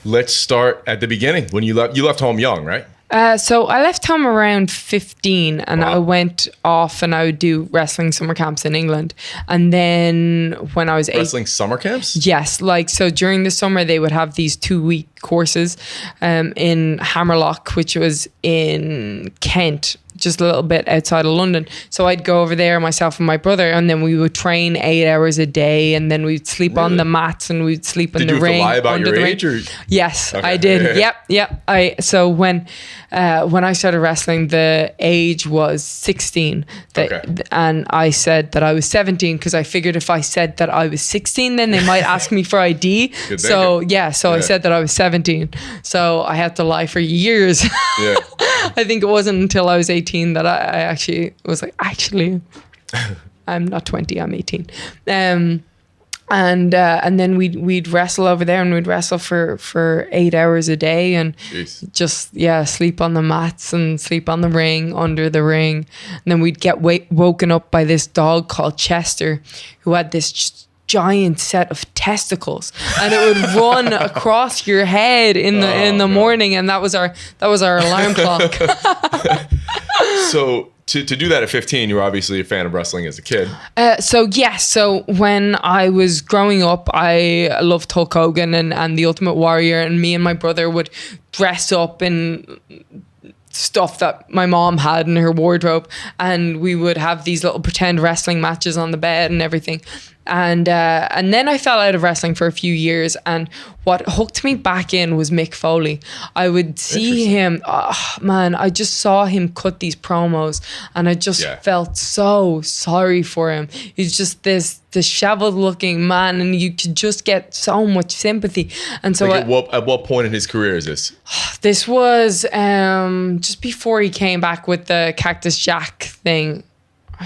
Let's start at the beginning. When you left home young, right? So I left home around 15 and Wow. I went off and I would do wrestling summer camps in England. And then when I was Wrestling summer camps? yes, like so during the summer they would have these 2-week courses in Hammerlock, which was in Kent, just a little bit outside of London. So I'd go over there, myself and my brother, and then we would train 8 hours a day, and then we'd sleep on the mats and we'd sleep in the ring. Did you have to lie about your age? Or? Yes, Okay. I did. Yep. So when I started wrestling, the age was 16, and I said that I was 17 because I figured if I said that I was 16, then they might ask me for ID. So I said that I was 17. So I had to lie for years. Yeah. I think it wasn't until I was 18 that I actually was like, I'm not 20, I'm 18. And then we'd wrestle over there, and we'd wrestle for 8 hours a day, and just sleep on the mats and sleep on the ring, under the ring. And then we'd get woken up by this dog called Chester, who had this giant set of testicles, and it would run across your head in the morning, and that was our alarm clock. So to do that at 15, you were obviously a fan of wrestling as a kid. So when I was growing up, I loved Hulk Hogan and the Ultimate Warrior, and me and my brother would dress up in stuff that my mom had in her wardrobe, and we would have these little pretend wrestling matches on the bed and everything. And then I fell out of wrestling for a few years, and what hooked me back in was Mick Foley. I would see him, I just saw him cut these promos, and I just felt so sorry for him. He's just this disheveled looking man, and you could just get so much sympathy. And so at what point in his career is this? This was just before he came back with the Cactus Jack thing.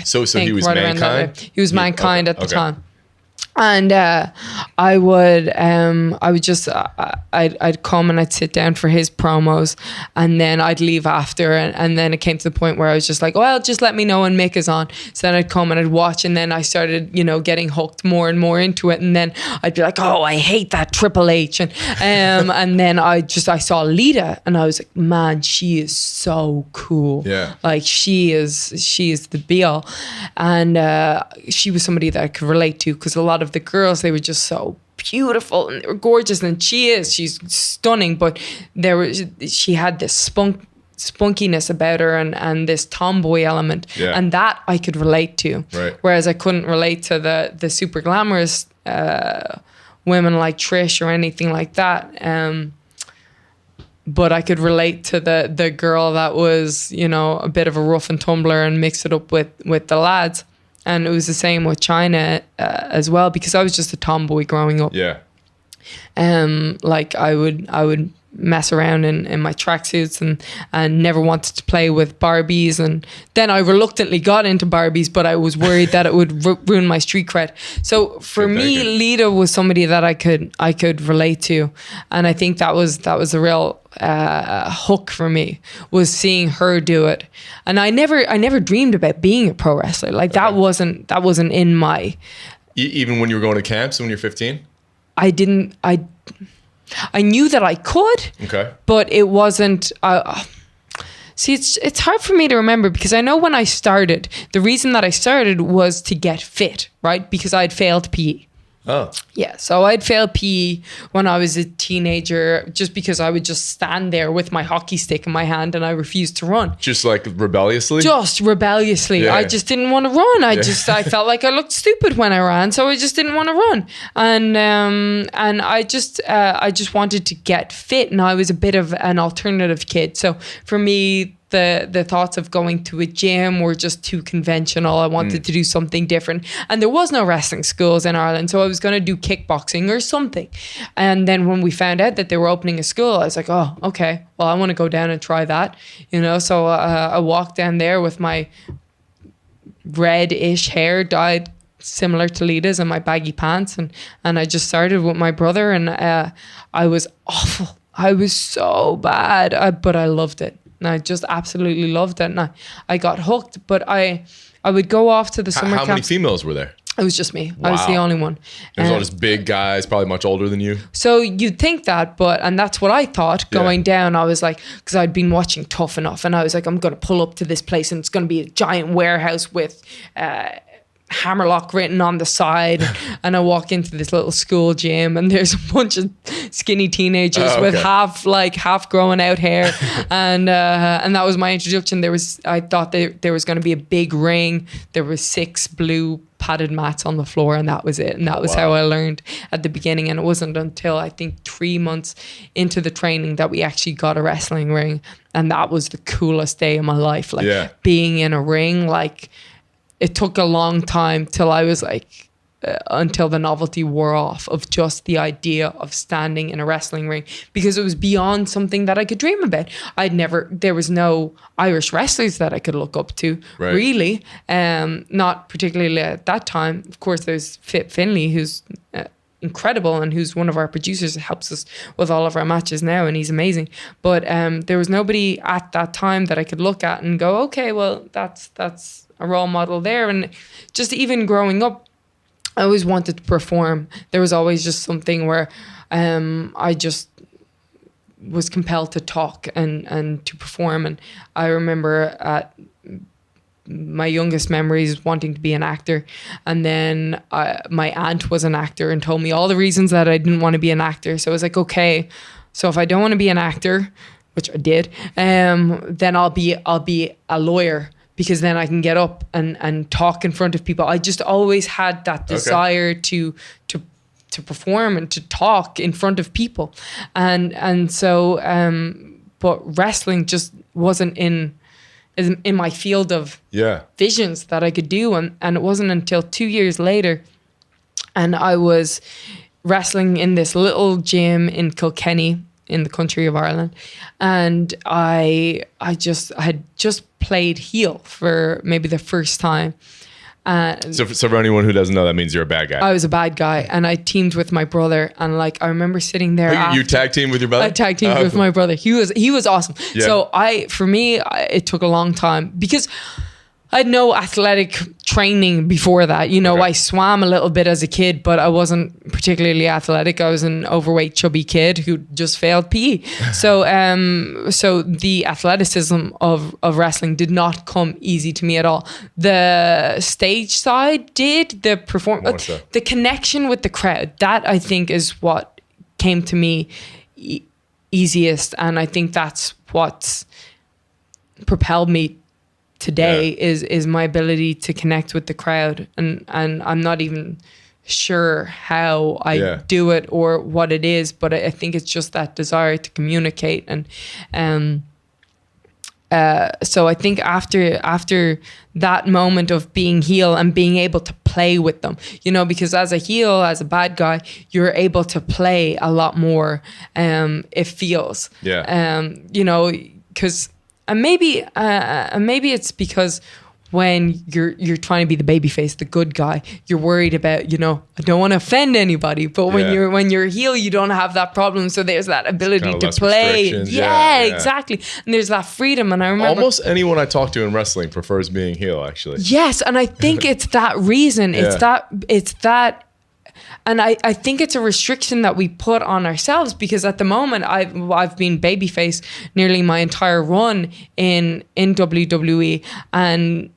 So he was Mankind? He was Mankind at the time. And I'd come and I'd sit down for his promos, and then I'd leave after, and then it came to the point where I was just like, well, just let me know when Mick is on. So then I'd come and I'd watch, and then I started, getting hooked more and more into it, and then I'd be like, oh, I hate that Triple H, and then I saw Lita, and I was like, man, she is so cool. Yeah, like she is the be all, and she was somebody that I could relate to, because a lot of the girls, they were just so beautiful and they were gorgeous, and she's stunning, but she had this spunkiness about her and this tomboy element, and that I could relate to, whereas I couldn't relate to the super glamorous women like Trish or anything like that, but I could relate to the girl that was a bit of a rough and tumbler and mix it up with the lads. And it was the same with China as well, because I was just a tomboy growing up. Yeah. Like I would mess around in my tracksuits and never wanted to play with Barbies, and then I reluctantly got into Barbies, but I was worried that it would ruin my street cred. So for me, Lita was somebody that I could relate to, and I think that was a real hook for me, was seeing her do it. And I never dreamed about being a pro wrestler. Like that wasn't in my. Even when you were going to camps when you're 15? I knew that I could, but it wasn't. See, it's hard for me to remember, because I know when I started, the reason that I started was to get fit, right? Because I'd failed PE. Oh. Yeah, so I'd failed PE when I was a teenager, just because I would just stand there with my hockey stick in my hand and I refused to run. Just like rebelliously? Just rebelliously. Yeah. I just didn't want to run. I felt like I looked stupid when I ran, so I just didn't want to run. And I just wanted to get fit, and I was a bit of an alternative kid. So for me, the thoughts of going to a gym were just too conventional. I wanted to do something different. And there was no wrestling schools in Ireland, so I was going to do kickboxing or something. And then when we found out that they were opening a school, I was like, oh, okay, well, I want to go down and try that. So I walked down there with my red-ish hair dyed similar to Lita's and my baggy pants. And I just started with my brother, and I was awful. I was so bad, but I loved it. And I just absolutely loved it. And I got hooked. But I would go off to the summer camp. How many females were there? It was just me. I was the only one. There's all just big guys, probably much older than you. So you'd think that, and that's what I thought going down. I was like, because I'd been watching Tough Enough, and I was like, I'm going to pull up to this place and it's going to be a giant warehouse with Hammerlock written on the side. And I walk into this little school gym and there's a bunch of skinny teenagers with half growing out hair. And that was my introduction. I thought there was going to be a big ring. There were 6 blue padded mats on the floor, and that was it. And that was how I learned at the beginning. And it wasn't until I think 3 months into the training that we actually got a wrestling ring. And that was the coolest day of my life. Like being in a ring, like it took a long time till I was like, until the novelty wore off of just the idea of standing in a wrestling ring, because it was beyond something that I could dream about. There was no Irish wrestlers that I could look up to, really. Not particularly at that time. Of course, there's Finley, who's incredible and who's one of our producers, helps us with all of our matches now, and he's amazing. But there was nobody at that time that I could look at and go, okay, well, that's a role model there. And just even growing up, I always wanted to perform. There was always just something where I just was compelled to talk and to perform. And I remember at my youngest memories wanting to be an actor. And then my aunt was an actor and told me all the reasons that I didn't want to be an actor. So I was like, okay, so if I don't want to be an actor, which I did, then I'll be a lawyer, because then I can get up and talk in front of people. I just always had that desire to perform and to talk in front of people. And so, but wrestling just wasn't in my field of visions that I could do. And it wasn't until 2 years later, and I was wrestling in this little gym in Kilkenny in the country of Ireland. And I had just played heel for maybe the first time. So for anyone who doesn't know, that means you're a bad guy. I was a bad guy, and I teamed with my brother. And like I remember sitting there. You tag team with your brother? I tag teamed with my brother. He was awesome. Yeah. So it took a long time because I had no athletic training before that. I swam a little bit as a kid, but I wasn't particularly athletic. I was an overweight, chubby kid who just failed PE. So the athleticism of wrestling did not come easy to me at all. The stage side did, the connection with the crowd. That I think is what came to me easiest, and I think that's what's propelled me today is my ability to connect with the crowd, and I'm not even sure how I do it or what it is, but I think it's just that desire to communicate. And so I think after that moment of being heel and being able to play with them, because as a heel, as a bad guy, you're able to play a lot more. It feels, because. And maybe it's because when you're trying to be the babyface, the good guy, you're worried about, I don't want to offend anybody. But when you're a heel, you don't have that problem. So there's that ability to play. Yeah, exactly. And there's that freedom. And I remember almost anyone I talk to in wrestling prefers being heel, actually. Yes, and I think it's that reason. It's that. And I think it's a restriction that we put on ourselves, because at the moment I've been babyface nearly my entire run in WWE, and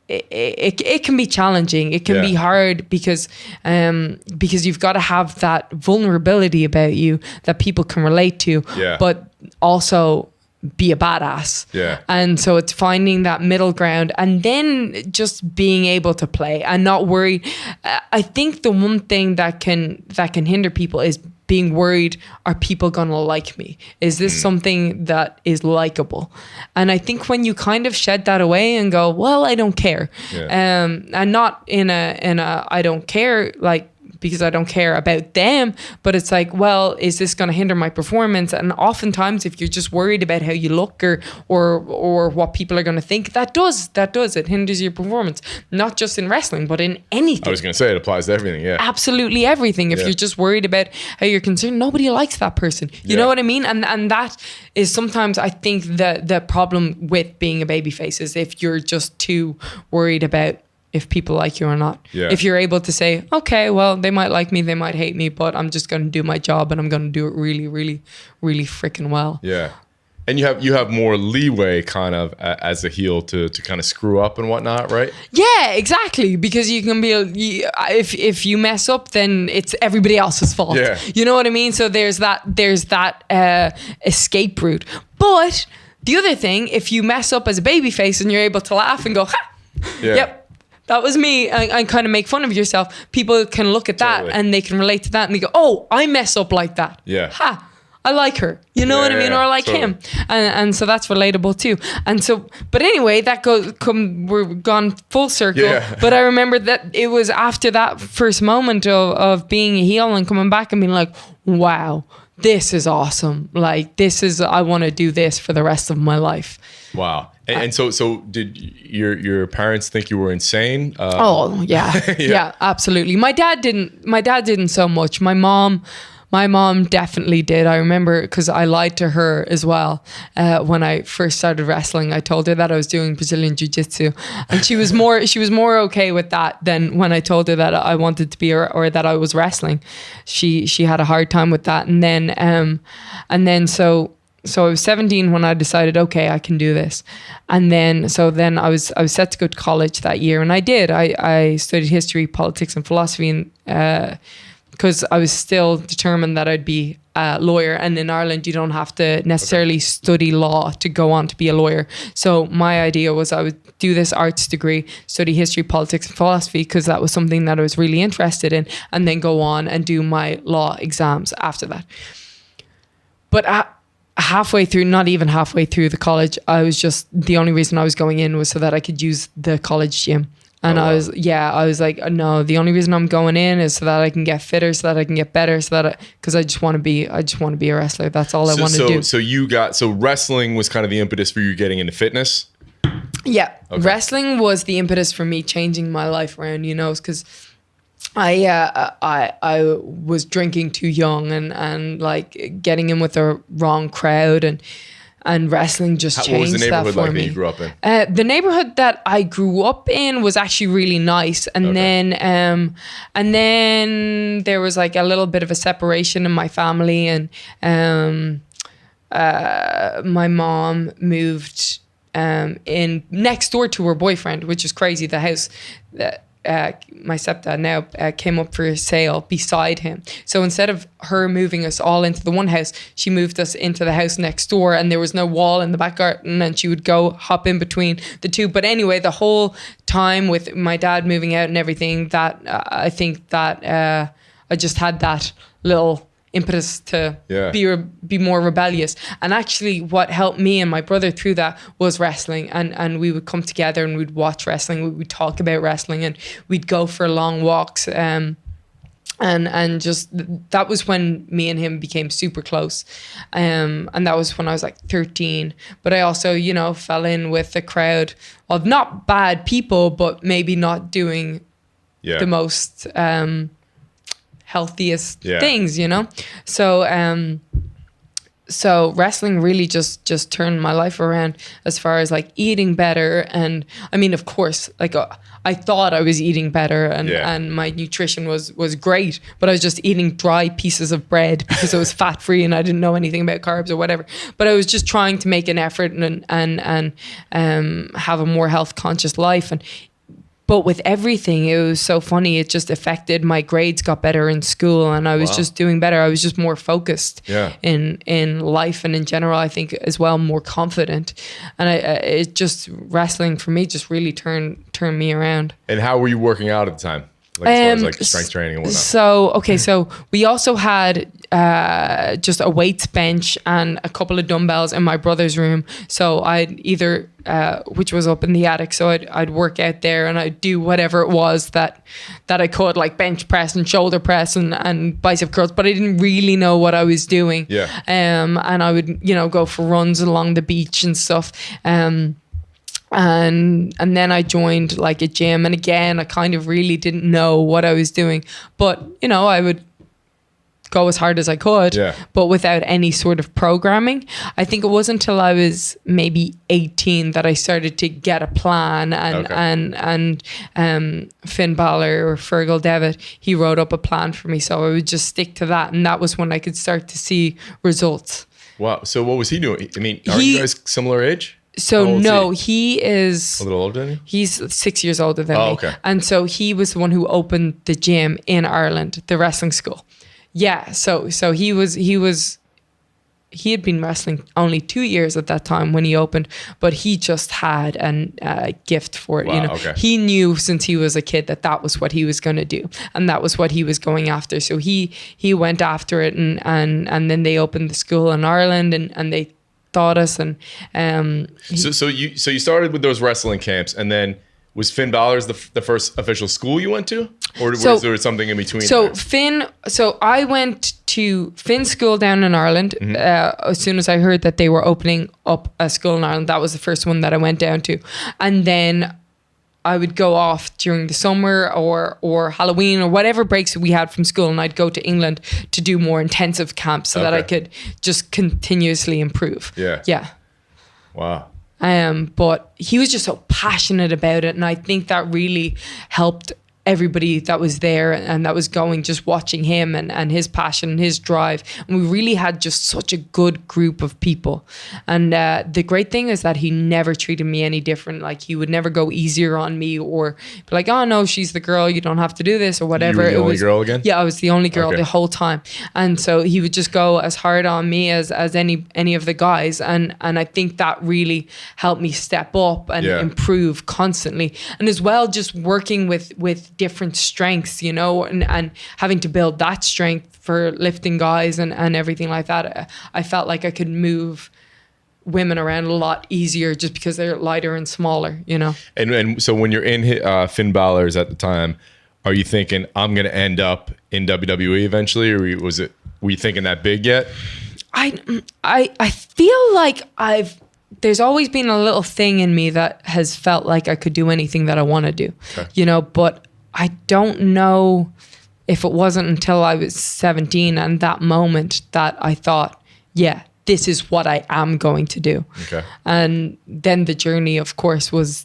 it can be challenging. It can be hard because you've got to have that vulnerability about you that people can relate to, but also be a badass. And so it's finding that middle ground, and then just being able to play and not worry. I think the one thing that can hinder people is being worried, are people gonna like me? Is this something that is likable? And I think when you kind of shed that away and go, well, I don't care, and not in a I don't care like because I don't care about them, but it's like, well, is this going to hinder my performance? And oftentimes, if you're just worried about how you look or what people are going to think, that does it hinders your performance, not just in wrestling, but in anything. I was going to say it applies to everything. Yeah, absolutely everything. If you're just worried about how you're concerned, nobody likes that person. You know what I mean? And that is sometimes, I think, the problem with being a babyface is if you're just too worried about if people like you or not. Yeah. If you're able to say, okay, well, they might like me, they might hate me, but I'm just going to do my job and I'm going to do it really, really, really freaking well. Yeah. And you have more leeway kind of as a heel to kind of screw up and whatnot, right? Yeah, exactly. Because you can be, if you mess up, then it's everybody else's fault. Yeah. You know what I mean? So there's that escape route. But the other thing, if you mess up as a babyface and you're able to laugh and go, ha, Yeah. yep, that was me, and kind of make fun of yourself, people can look at that Totally. and they can relate to that and they go, oh, I mess up like that. Yeah. Ha. I like her, you know what I mean, or I like him, and so that's relatable too. And so, but anyway, that we're gone full circle. Yeah. But I remember that it was after that first moment of being a heel and coming back and being like, wow, this is awesome. Like I want to do this for the rest of my life. Wow. And so did your parents think you were insane? Oh yeah. Yeah, absolutely. My dad didn't so much. My mom definitely did. I remember because I lied to her as well when I first started wrestling. I told her that I was doing Brazilian Jiu-Jitsu, and she was more okay with that than when I told her that I wanted to be or that I was wrestling. She had a hard time with that, and then so I was 17 when I decided, okay, I can do this, and then I was set to go to college that year, and I did. I studied history, politics, and philosophy, and because I was still determined that I'd be a lawyer. And in Ireland, you don't have to necessarily study law to go on to be a lawyer. So my idea was I would do this arts degree, study history, politics, and philosophy, because that was something that I was really interested in, and then go on and do my law exams after that. But halfway through, not even halfway through the college, the only reason I was going in was so that I could use the college gym. And I was like, no, the only reason I'm going in is so that I can get fitter, so that I can get better, because I just want to be a wrestler. That's all I want to do. So wrestling was kind of the impetus for you getting into fitness? Yeah. Okay. Wrestling was the impetus for me changing my life around, because I was drinking too young and like getting in with the wrong crowd, and wrestling just changed that for me. What was the neighborhood like that you grew up in? The neighborhood that I grew up in was actually really nice, and then there was like a little bit of a separation in my family, and my mom moved in next door to her boyfriend, which is crazy. The house that my stepdad now came up for sale beside him. So instead of her moving us all into the one house, she moved us into the house next door, and there was no wall in the back garden, and she would go hop in between the two. But anyway, the whole time with my dad moving out and everything, that I think that I just had that little impetus to be more rebellious. And actually what helped me and my brother through that was wrestling, and we would come together and we'd watch wrestling, we would talk about wrestling, and we'd go for long walks, and just that was when me and him became super close, and that was when I was like 13. But I also fell in with a crowd of not bad people, but maybe not doing the most healthiest things, so wrestling really just turned my life around as far as like eating better. And I mean, of course, like I thought I was eating better, and my nutrition was great, but I was just eating dry pieces of bread because it was fat free and I didn't know anything about carbs or whatever. But I was just trying to make an effort and have a more health conscious life. But with everything, it was so funny. It just affected my grades, got better in school, and I was just doing better. I was just more focused in life and in general, I think as well, more confident. And it just, wrestling for me just really turned me around. And how were you working out at the time? Like as far as like strength training and whatnot? So we also had just a weights bench and a couple of dumbbells in my brother's room. So I'd either, which was up in the attic, so I'd work out there and I'd do whatever it was that I could, like bench press and shoulder press and bicep curls, but I didn't really know what I was doing. Yeah. And I would, go for runs along the beach and stuff. And then I joined like a gym, and again I kind of really didn't know what I was doing, but I would go as hard as I could, but without any sort of programming. I think it wasn't until I was maybe 18 that I started to get a plan, and Finn Balor or Fergal Devitt, he wrote up a plan for me, so I would just stick to that, and that was when I could start to see results. Wow. So what was he doing? I mean, are you guys similar age? So no, he is a little older than you? He's 6 years older than me. Okay. And so he was the one who opened the gym in Ireland, the wrestling school. Yeah. So he had been wrestling only 2 years at that time when he opened, but he just had a gift for it. Wow, okay. He knew since he was a kid that was what he was going to do, and that was what he was going after. So he went after it, and then they opened the school in Ireland, and they taught us. And so you started with those wrestling camps, and then was Finn Balor's the first official school you went to, or was there something in between? So I went to Finn's school down in Ireland. As soon as I heard that they were opening up a school in Ireland, that was the first one that I went down to, and then I would go off during the summer or Halloween or whatever breaks we had from school, and I'd go to England to do more intensive camps so that I could just continuously improve. Yeah. Wow. But he was just so passionate about it, and I think that really helped everybody that was there and that was going, just watching him and his passion and his drive. And we really had just such a good group of people. And the great thing is that he never treated me any different. Like, he would never go easier on me or be like, oh no, she's the girl, you don't have to do this or whatever. You were the only girl again? Yeah, I was the only girl the whole time. And so he would just go as hard on me as any of the guys. And I think that really helped me step up and improve constantly. And as well, just working with different strengths, and having to build that strength for lifting guys and everything like that. I felt like I could move women around a lot easier just because they're lighter and smaller, And so when you're in Finn Balor's at the time, are you thinking, I'm going to end up in WWE eventually, or were you thinking that big yet? I feel like there's always been a little thing in me that has felt like I could do anything that I want to do, but I don't know if it wasn't until I was 17 and that moment that I thought, yeah, this is what I am going to do. Okay. And then the journey, of course, was,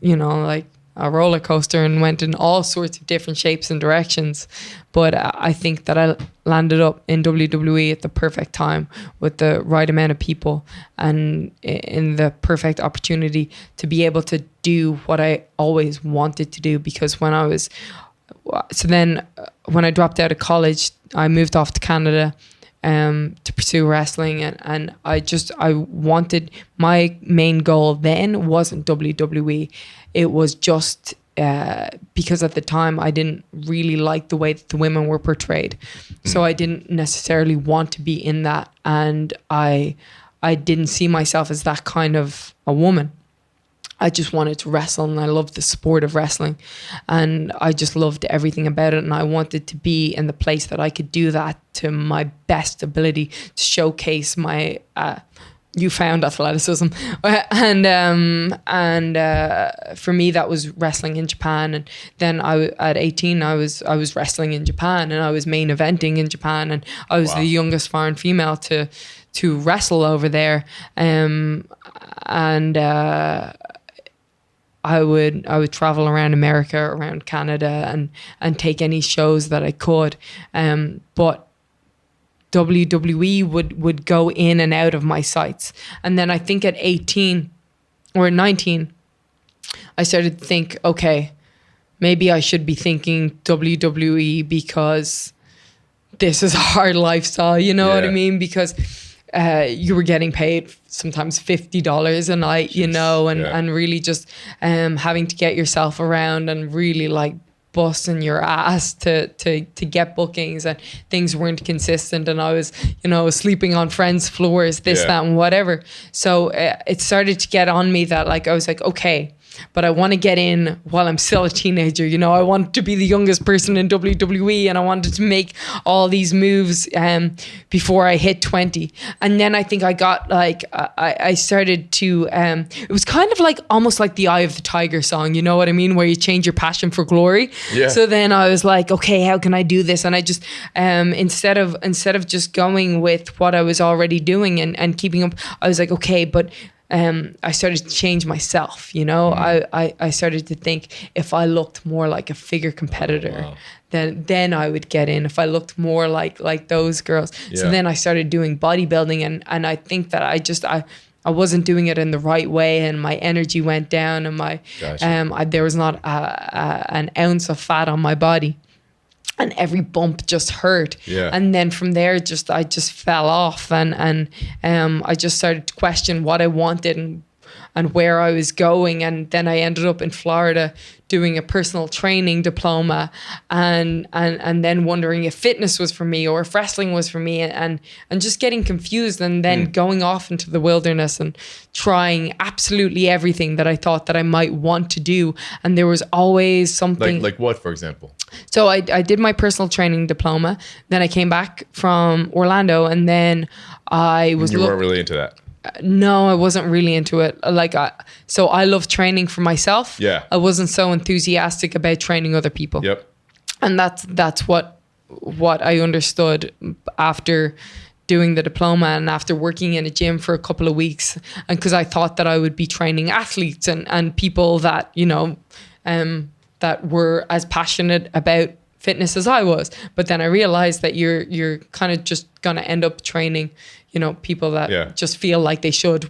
like a roller coaster and went in all sorts of different shapes and directions. But I think that I landed up in WWE at the perfect time with the right amount of people and in the perfect opportunity to be able to do what I always wanted to do. Because when I dropped out of college, I moved off to Canada to pursue wrestling, and I wanted, my main goal then wasn't WWE. It was just because at the time I didn't really like the way that the women were portrayed. So I didn't necessarily want to be in that, and I didn't see myself as that kind of a woman. I just wanted to wrestle, and I loved the sport of wrestling, and I just loved everything about it, and I wanted to be in the place that I could do that to my best ability, to showcase my newfound athleticism. And for me, that was wrestling in Japan. And then at 18, I was wrestling in Japan, and I was main eventing in Japan, and I was the youngest foreign female to wrestle over there. I would travel around America, around Canada, and take any shows that I could. But WWE would go in and out of my sights. And then I think at 18 or 19, I started to think, okay, maybe I should be thinking WWE because this is a hard lifestyle, you know what I mean? Because you were getting paid sometimes $50 a night, and really just having to get yourself around and really like busting your ass to get bookings, and things weren't consistent, and I was sleeping on friends' floors, that and whatever. So it started to get on me that like I was like, okay, but I want to get in while I'm still a teenager. You know, I want to be the youngest person in WWE, and I wanted to make all these moves before I hit 20. And then I think I got like, I started to, it was kind of like almost like the Eye of the Tiger song, you know what I mean? Where you change your passion for glory. Yeah. So then I was like, okay, how can I do this? And I just, instead of just going with what I was already doing and keeping up, I was like, okay, but I started to change myself, you know. I started to think if I looked more like a figure competitor, then I would get in. If I looked more like those girls. Yeah. So then I started doing bodybuilding, and I think that I wasn't doing it in the right way, and my energy went down, and my there was not an ounce of fat on my body. And every bump just hurt. Yeah. And then from there, I just fell off, and I just started to question what I wanted and where I was going. And then I ended up in Florida doing a personal training diploma, and then wondering if fitness was for me or if wrestling was for me, and just getting confused, and then going off into the wilderness and trying absolutely everything that I thought that I might want to do. And there was always something. Like what, for example? So I did my personal training diploma. Then I came back from Orlando, and then I was. You weren't really into that. No, I wasn't really into it. So I love training for myself. Yeah. I wasn't so enthusiastic about training other people. Yep. And that's what I understood after doing the diploma and after working in a gym for a couple of weeks, and because I thought that I would be training athletes and people that, you know, that were as passionate about fitness as I was. But then I realized that you're kind of just gonna end up training, you know, people that just feel like they should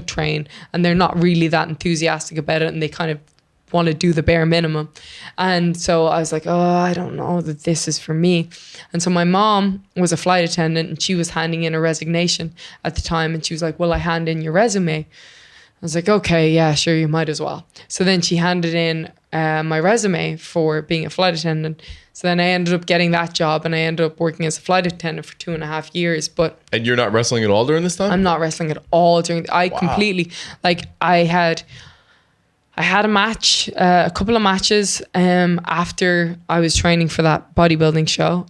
train, and they're not really that enthusiastic about it, and they kind of want to do the bare minimum. And so I was like, oh, I don't know that this is for me. And so my mom was a flight attendant, and she was handing in a resignation at the time, and she was like, well, I hand in your resume. I was like, okay, yeah, sure, you might as well. So then she handed in my resume for being a flight attendant. So then I ended up getting that job, and I ended up working as a flight attendant for 2.5 years. And you're not wrestling at all during this time? I'm not wrestling at all during. Completely, like I had a match, a couple of matches after I was training for that bodybuilding show,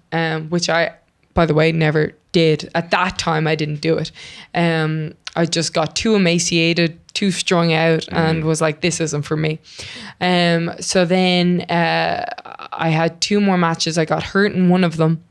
which I, by the way, never did. At that time, I didn't do it. I just got too emaciated, too strung out, and was like, this isn't for me. So then I had 2 more matches. I got hurt in one of them.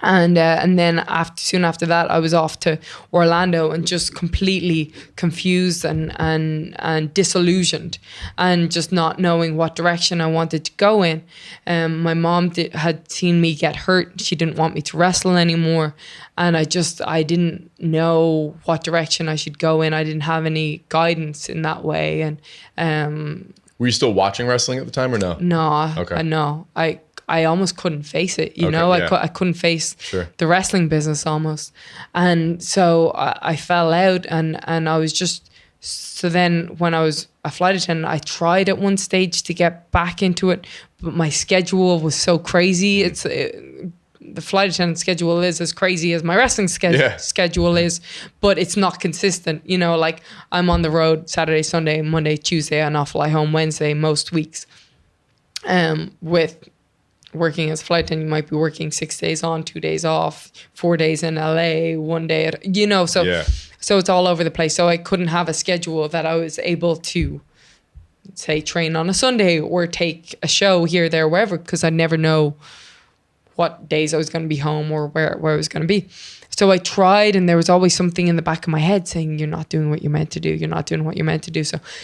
And then soon after that, I was off to Orlando, and just completely confused and disillusioned, and just not knowing what direction I wanted to go in. My mom had seen me get hurt. She didn't want me to wrestle anymore. And I didn't know what direction I should go in. I didn't have any guidance in that way. And were you still watching wrestling at the time or no? No. Okay. No. I almost couldn't face it, you know. I couldn't face the wrestling business almost. And so I fell out, and I was just, so then when I was a flight attendant, I tried at one stage to get back into it, but my schedule was so crazy. The flight attendant schedule is as crazy as my wrestling schedule is, but it's not consistent. You know, like I'm on the road Saturday, Sunday, Monday, Tuesday, and I'll fly home Wednesday most weeks. With working as a flight attendant, you might be working 6 days on, 2 days off, 4 days in LA, 1 day at, you know, so it's all over the place. So I couldn't have a schedule that I was able to, say, train on a Sunday or take a show here, there, wherever, because I'd never know what days I was going to be home or where I was going to be. So I tried, and there was always something in the back of my head saying, you're not doing what you're meant to do. You're not doing what you're meant to do.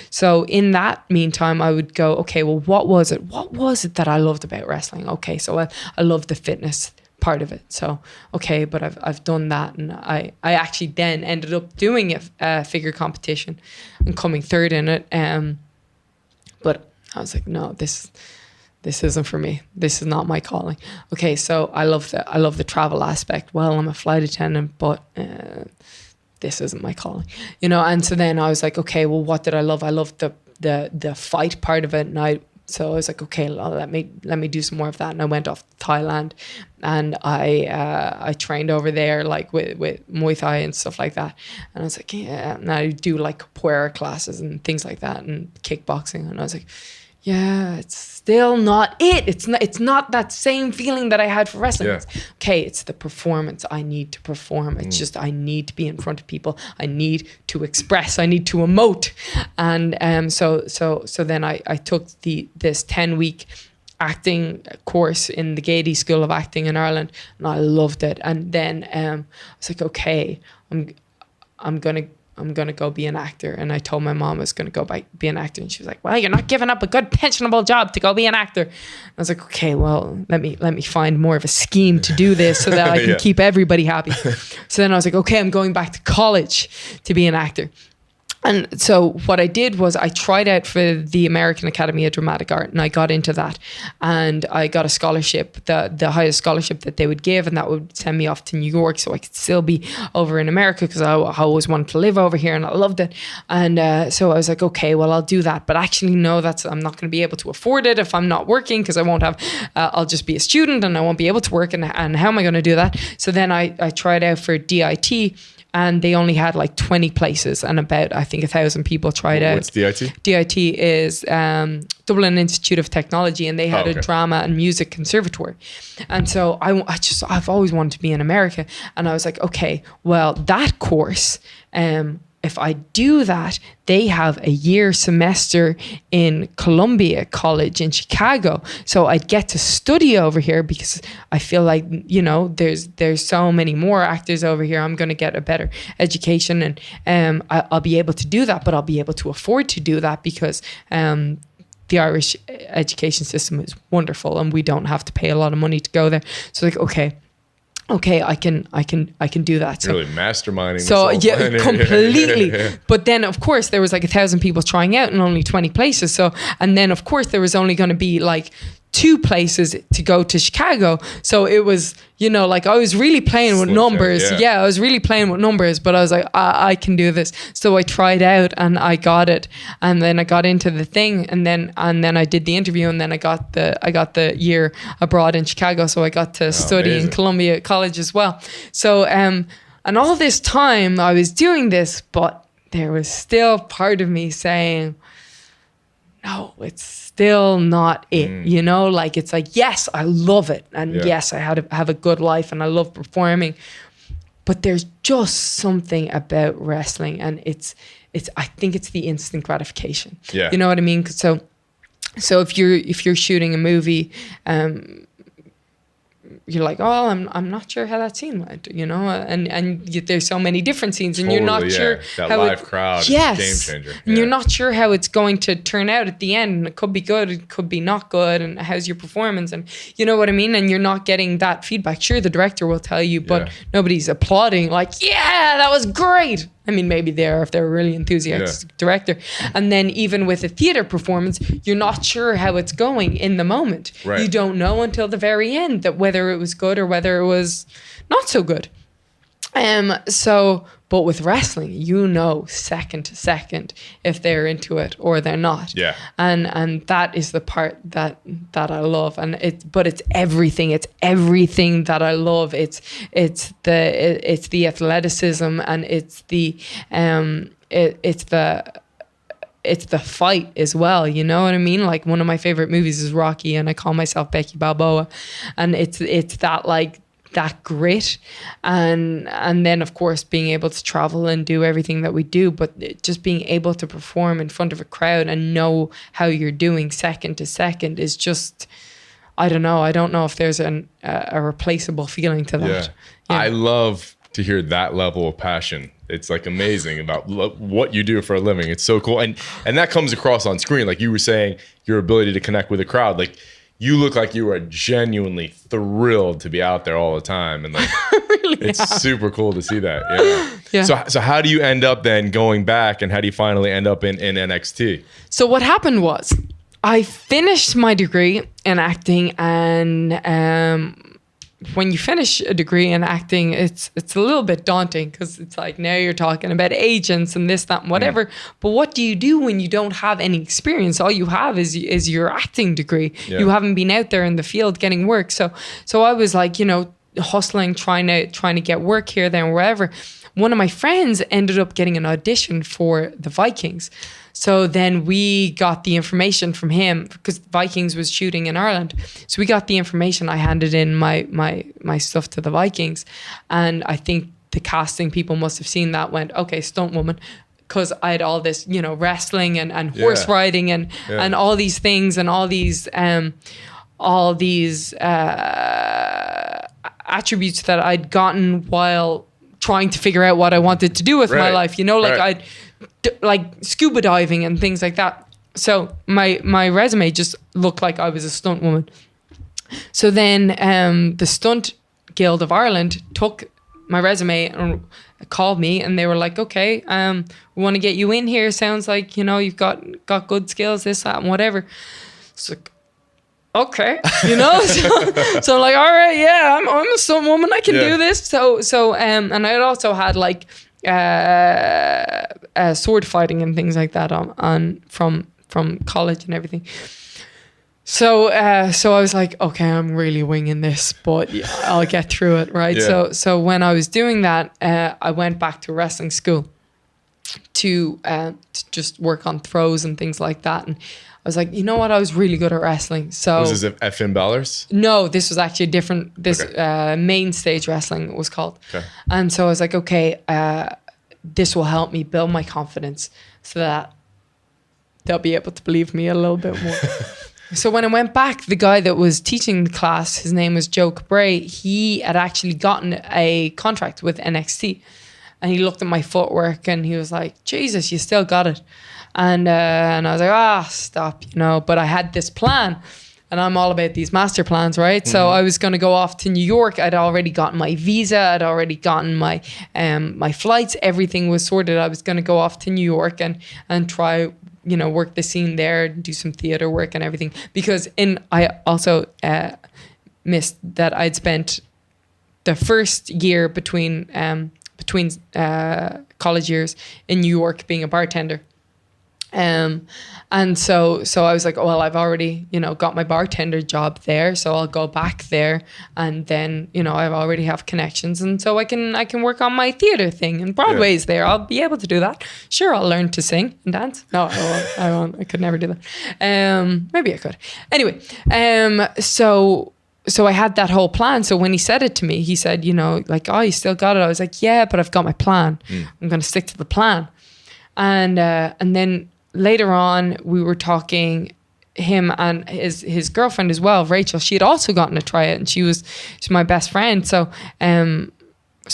So in that meantime, I would go, okay, well, what was it? What was it that I loved about wrestling? Okay, so I love the fitness part of it. So, okay, but I've done that. And I actually then ended up doing a figure competition and coming third in it. But I was like, no, this isn't for me. This is not my calling. Okay, so I love the travel aspect. Well, I'm a flight attendant, but this isn't my calling, you know. And so then I was like, okay, well, what did I love? I loved the fight part of it, and I So I was like, okay, let me do some more of that. And I went off to Thailand, and I trained over there, like with Muay Thai and stuff like that. And I was like, yeah. And I do like capoeira classes and things like that, and kickboxing. And I was like, yeah, it's still not it. It's not that same feeling that I had for wrestling. Yeah. It's the performance. I need to perform. It's just, I need to be in front of people. I need to express. I need to emote. And so then I took this 10-week acting course in the Gaiety School of Acting in Ireland, and I loved it. And then I was like, okay, I'm gonna go be an actor. And I told my mom I was gonna go be an actor, and she was like, well, you're not giving up a good pensionable job to go be an actor. I was like, okay, well, let me find more of a scheme to do this so that I can keep everybody happy. So then I was like, okay, I'm going back to college to be an actor. And so what I did was I tried out for the American Academy of Dramatic Art, and I got into that, and I got a scholarship, the highest scholarship that they would give, and that would send me off to New York so I could still be over in America, because I always wanted to live over here and I loved it. And so I was like, okay, well, I'll do that. But actually, no, I'm not going to be able to afford it if I'm not working, because I won't have, I'll just be a student and I won't be able to work. And how am I going to do that? So then I tried out for DIT, and they only had like 20 places, and about, I think, 1,000 people tried out. What's DIT? DIT is Dublin Institute of Technology, and they had a drama and music conservatory. And so I've always wanted to be in America, and I was like, okay, well, that course, if I do that, they have a year semester in Columbia College in Chicago. So I'd get to study over here, because I feel like, there's so many more actors over here. I'm going to get a better education, and I'll be able to do that, but I'll be able to afford to do that, because the Irish education system is wonderful, and we don't have to pay a lot of money to go there. So like, okay, I can do that. So, really masterminding. So yeah, completely. But then of course there was like 1,000 people trying out and only 20 places. So, and then of course there was only going to be like 2 places to go to Chicago. So it was, like I was really playing with numbers. Yeah, I was really playing with numbers, but I was like, I can do this. So I tried out and I got it. And then I got into the thing, and then I did the interview, and then I got the year abroad in Chicago. So I got to study in Columbia College as well. So, and all this time I was doing this, but there was still part of me saying, no, it's still not it, like, it's like, yes, I love it. And yes, I have a good life and I love performing, but there's just something about wrestling, and I think it's the instant gratification. Yeah. You know what I mean? So if you're shooting a movie, you're like, oh, I'm not sure how that scene went, and there's so many different scenes, and totally, you're not sure that how live crowd is a game changer. And you're not sure how it's going to turn out at the end, and it could be good, it could be not good, and how's your performance, and you know what I mean? And you're not getting that feedback. Sure, the director will tell you, but nobody's applauding like, yeah, that was great. I mean, maybe if they're a really enthusiastic director. And then even with a theater performance, you're not sure how it's going in the moment. Right. You don't know until the very end that whether it was good or whether it was not so good. But with wrestling, second to second if they're into it or they're not. Yeah. And that is the part that I love. And it's everything. It's everything that I love. It's the athleticism, and it's the fight as well. You know what I mean? Like, one of my favorite movies is Rocky, and I call myself Becky Balboa, and it's that, like, that grit, and then of course being able to travel and do everything that we do, but just being able to perform in front of a crowd and know how you're doing second to second is just, I don't know if there's a replaceable feeling to that. Yeah. I love to hear that level of passion. It's like amazing about what you do for a living. It's so cool, and that comes across on screen, like you were saying, your ability to connect with a crowd. Like, you look like you are genuinely thrilled to be out there all the time, and like, really it's super cool to see that. Yeah. So how do you end up then going back, and how do you finally end up in NXT? So what happened was, I finished my degree in acting, and when you finish a degree in acting, it's a little bit daunting because it's like now you're talking about agents and this, that, and whatever. But what do you do when you don't have any experience? All you have is your acting degree. Yeah. You haven't been out there in the field getting work. So I was like, you know, hustling, trying to get work here, there, and wherever. One of my friends ended up getting an audition for the Vikings. So then we got the information from him because Vikings was shooting in Ireland. So we got the information. I handed in my stuff to the Vikings. And I think the casting people must have seen that, went, okay, stunt woman. Because I had all this, you know, wrestling and horse riding and all these things and all these attributes that I'd gotten while trying to figure out what I wanted to do with my life. You know, like like scuba diving and things like that. So my resume just looked like I was a stunt woman. So then the Stunt Guild of Ireland took my resume and called me, and they were like, okay, we want to get you in here. Sounds like, you know, you've got good skills, this, that, and whatever. So okay, you know, so I'm like, all right, yeah, I'm a stunt woman, I can do this. So and I also had like sword fighting and things like that on from college and everything. So I was like, okay, I'm really winging this, but I'll get through it, right? Yeah. So when I was doing that, I went back to wrestling school to just work on throws and things like that. And I was like, you know what? I was really good at wrestling. So was this at Finn Balor's? No, this was actually different. This main stage wrestling was called. Okay. And so I was like, okay, this will help me build my confidence so that they'll be able to believe me a little bit more. So when I went back, the guy that was teaching the class, his name was Joe Cabray, he had actually gotten a contract with NXT. And he looked at my footwork and he was like, Jesus, you still got it. And I was like, stop, you know. But I had this plan, and I'm all about these master plans, right? Mm-hmm. So I was going to go off to New York. I'd already gotten my visa. I'd already gotten my my flights. Everything was sorted. I was going to go off to New York and try, you know, work the scene there, do some theater work and everything. Because I also missed that I'd spent the first year between college years in New York being a bartender. And so I was like, oh, well, I've already, you know, got my bartender job there, so I'll go back there, and then, you know, I already have connections, and so I can work on my theater thing, and Broadway's there. I'll be able to do that. Sure, I'll learn to sing and dance. No, I won't. I could never do that. Maybe I could. Anyway, so I had that whole plan. So when he said it to me, he said, you know, like, oh, you still got it. I was like, yeah, but I've got my plan. I'm going to stick to the plan. And then later on, we were talking, him and his girlfriend as well, Rachel. She had also gotten a tryout, and she's my best friend. So I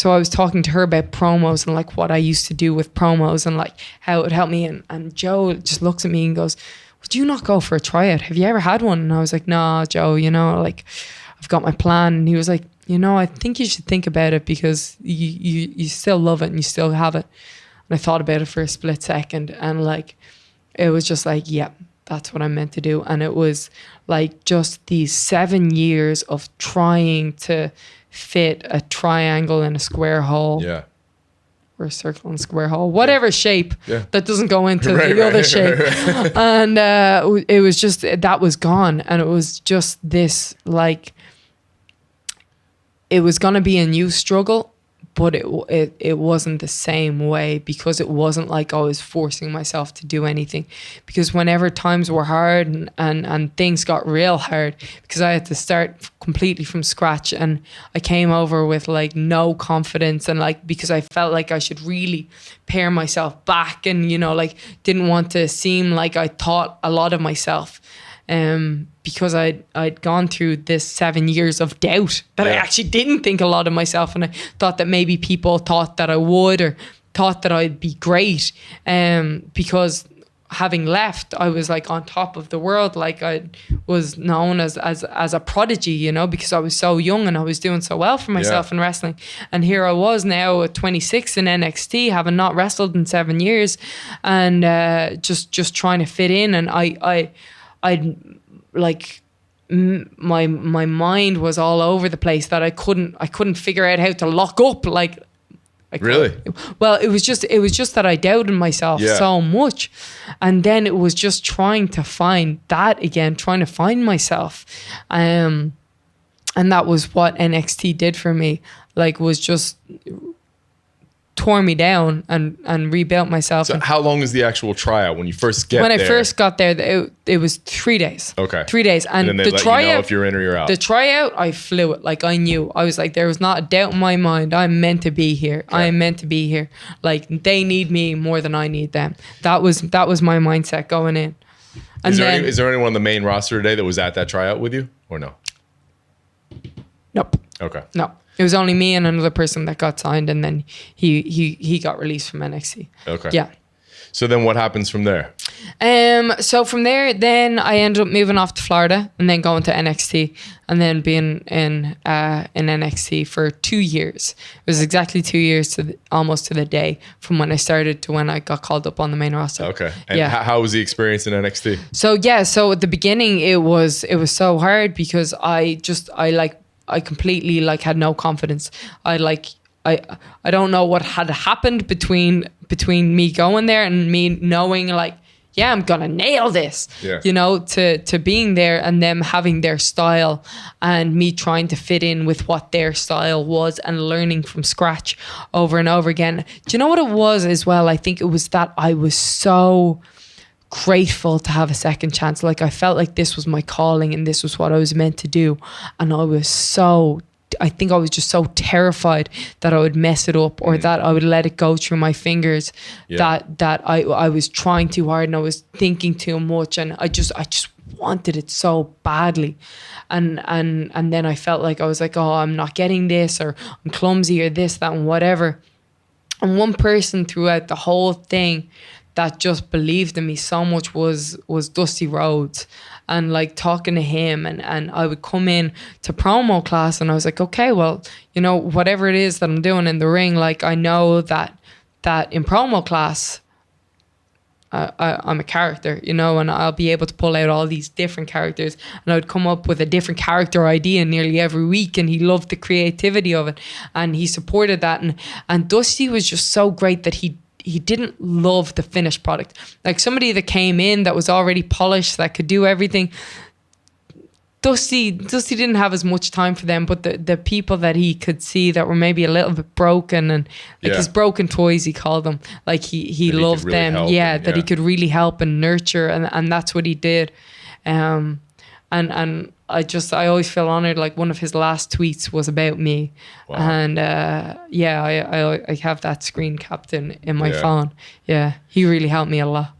was talking to her about promos and like what I used to do with promos and like how it would help me. And Joe just looks at me and goes, would you not go for a tryout? Have you ever had one? And I was like, no, Joe, you know, like I've got my plan. And he was like, you know, I think you should think about it because you still love it and you still have it. And I thought about it for a split second, and like, it was just like, yeah, that's what I'm meant to do. And it was like just these 7 years of trying to fit a triangle in a square hole. Yeah. Or a circle and square hole, whatever shape that doesn't go into the other shape. And it was just, that was gone. And it was just this, like, it was going to be a new struggle, but it wasn't the same way, because it wasn't like I was forcing myself to do anything. Because whenever times were hard and things got real hard, because I had to start completely from scratch, and I came over with like no confidence, and like, because I felt like I should really pare myself back, and, you know, like, didn't want to seem like I thought a lot of myself. Because I'd gone through this 7 years of doubt that I actually didn't think a lot of myself, and I thought that maybe people thought that I would, or thought that I'd be great. Because having left, I was like on top of the world, like I was known as a prodigy, you know, because I was so young and I was doing so well for myself in wrestling. And here I was now at 26 in NXT, having not wrestled in 7 years, and just trying to fit in. And I'd like, my mind was all over the place, that I couldn't figure out how to lock up. Like, really? Well, it was just that I doubted myself so much, and then it was just trying to find that again, trying to find myself, and that was what NXT did for me. Like, was just tore me down and rebuilt myself. So how long is the actual tryout when you first get there? When I first got there, it was 3 days. Okay. 3 days. And then they the let tryout, you know if you're in or you're out. The tryout, I flew it. Like, I knew. I was like, there was not a doubt in my mind. I'm meant to be here. Okay. I am meant to be here. Like, they need me more than I need them. That was my mindset going in. And is there anyone on the main roster today that was at that tryout with you, or no? Nope. Okay. No. It was only me and another person that got signed, and then he got released from NXT. Okay. Yeah. So then what happens from there? So from there, then I ended up moving off to Florida and then going to NXT, and then being in NXT for 2 years. It was exactly 2 years almost to the day from when I started to when I got called up on the main roster. Okay. And how was the experience in NXT? So at the beginning it was so hard because I completely like had no confidence. I don't know what had happened between me going there and me knowing like, yeah, I'm gonna nail this. Yeah. You know, to being there and them having their style and me trying to fit in with what their style was and learning from scratch over and over again. Do you know what it was as well? I think it was that I was so grateful to have a second chance. Like, I felt like this was my calling and this was what I was meant to do, and I think I was just so terrified that I would mess it up or that I would let it go through my fingers, that I was trying too hard and I was thinking too much, and I just wanted it so badly, and then I felt like I was like, oh, I'm not getting this, or I'm clumsy, or this, that, and whatever. And one person throughout the whole thing that just believed in me so much was Dusty Rhodes. And like talking to him, and I would come in to promo class and I was like, okay, well, you know, whatever it is that I'm doing in the ring, like I know that in promo class I'm a character, you know, and I'll be able to pull out all these different characters, and I would come up with a different character idea nearly every week, and he loved the creativity of it and he supported that, and Dusty was just so great that he didn't love the finished product. Like somebody that came in that was already polished, that could do everything. Dusty didn't have as much time for them, but the people that he could see that were maybe a little bit broken, and like his broken toys, he called them, like he loved really them. That he could really help and nurture, and that's what he did. And I always feel honored. Like one of his last tweets was about me. Wow. And I have that screen capped in my phone. Yeah, he really helped me a lot.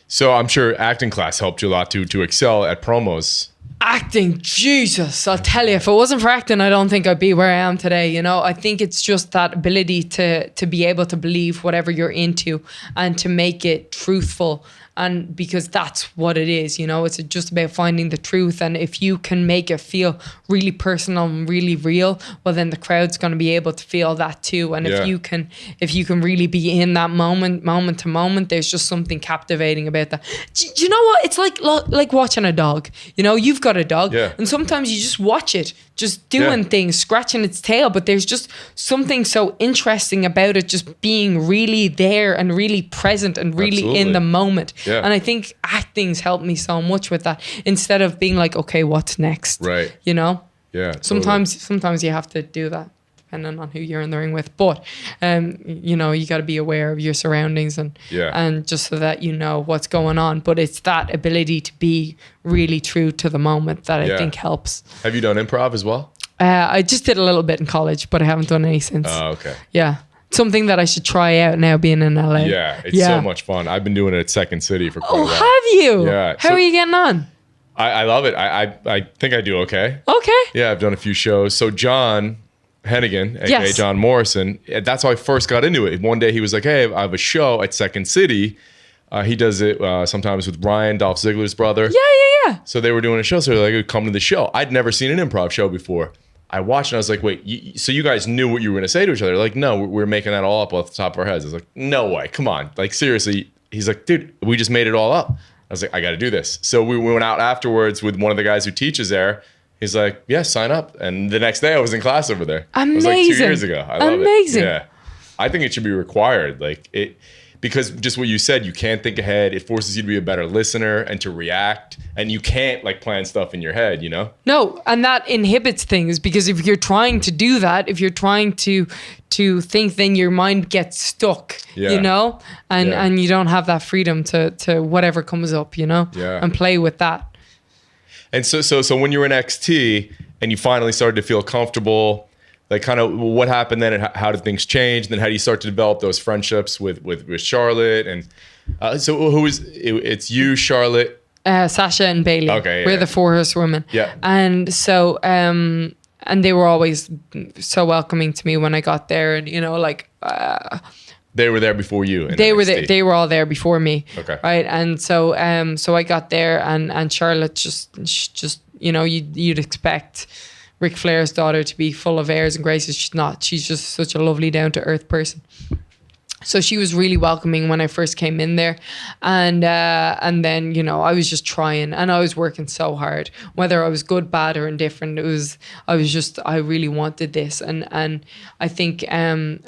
So I'm sure acting class helped you a lot to excel at promos. Acting, Jesus, I'll tell you, if it wasn't for acting, I don't think I'd be where I am today. You know, I think it's just that ability to be able to believe whatever you're into and to make it truthful. And because that's what it is, you know, it's just about finding the truth. And if you can make it feel really personal and really real, well, then the crowd's going to be able to feel that too. And if you can really be in that moment to moment, there's just something captivating about that. Do you know what? It's like watching a dog. You know, you've got a dog, and sometimes you just watch it just doing things, scratching its tail, but there's just something so interesting about it just being really there and really present and really in the moment. Yeah. And I think acting's helped me so much with that, instead of being like, okay, what's next? Right. You know? Yeah. Totally. Sometimes you have to do that, depending on who you're in the ring with. But you know, you got to be aware of your surroundings and just so that you know what's going on. But it's that ability to be really true to the moment that I think helps. Have you done improv as well? I just did a little bit in college, but I haven't done any since. Oh, okay. Yeah. Something that I should try out now, being in LA. Yeah, it's so much fun. I've been doing it at Second City for quite a while. Have you? Yeah. How are you getting on? I love it. I think I do okay. Okay. Yeah, I've done a few shows. So John Hennigan, aka John Morrison, that's how I first got into it. One day he was like, hey, I have a show at Second City. He does it sometimes with Ryan, Dolph Ziggler's brother. Yeah. So they were doing a show, so they're like, come to the show. I'd never seen an improv show before. I watched and I was like, wait, so you guys knew what you were going to say to each other? Like, no, we're making that all up off the top of our heads. I was like, no way, come on. Like, seriously. He's like, dude, we just made it all up. I was like, I got to do this. So we went out afterwards with one of the guys who teaches there. He's like, yeah, sign up. And the next day I was in class over there. Amazing. It was like 2 years ago. I love Amazing. it. Yeah. I think it should be required. Like it, because just what you said, you can't think ahead. It forces you to be a better listener and to react. And you can't like plan stuff in your head, you know? No, and that inhibits things, because if you're trying to do that, if you're trying to think, then your mind gets stuck, you know? And you don't have that freedom to whatever comes up, you know? Yeah. And play with that. And so when you were in XT and you finally started to feel comfortable, like kind of what happened then, and how did things change? And then how do you start to develop those friendships with Charlotte? And so who is it's you, Charlotte, Sasha and Bailey. Okay, we're the 4 horsewomen. Yeah. And so and they were always so welcoming to me when I got there, and you know, like they were there before you. They were NXT. there. They were all there before me. Okay. Right. And so so I got there, and Charlotte just you know, you'd expect Ric Flair's daughter to be full of airs and graces. She's not. She's just such a lovely, down to earth person. So she was really welcoming when I first came in there, and then, you know, I was just trying, and I was working so hard, whether I was good, bad, or indifferent. I really wanted this, and I think and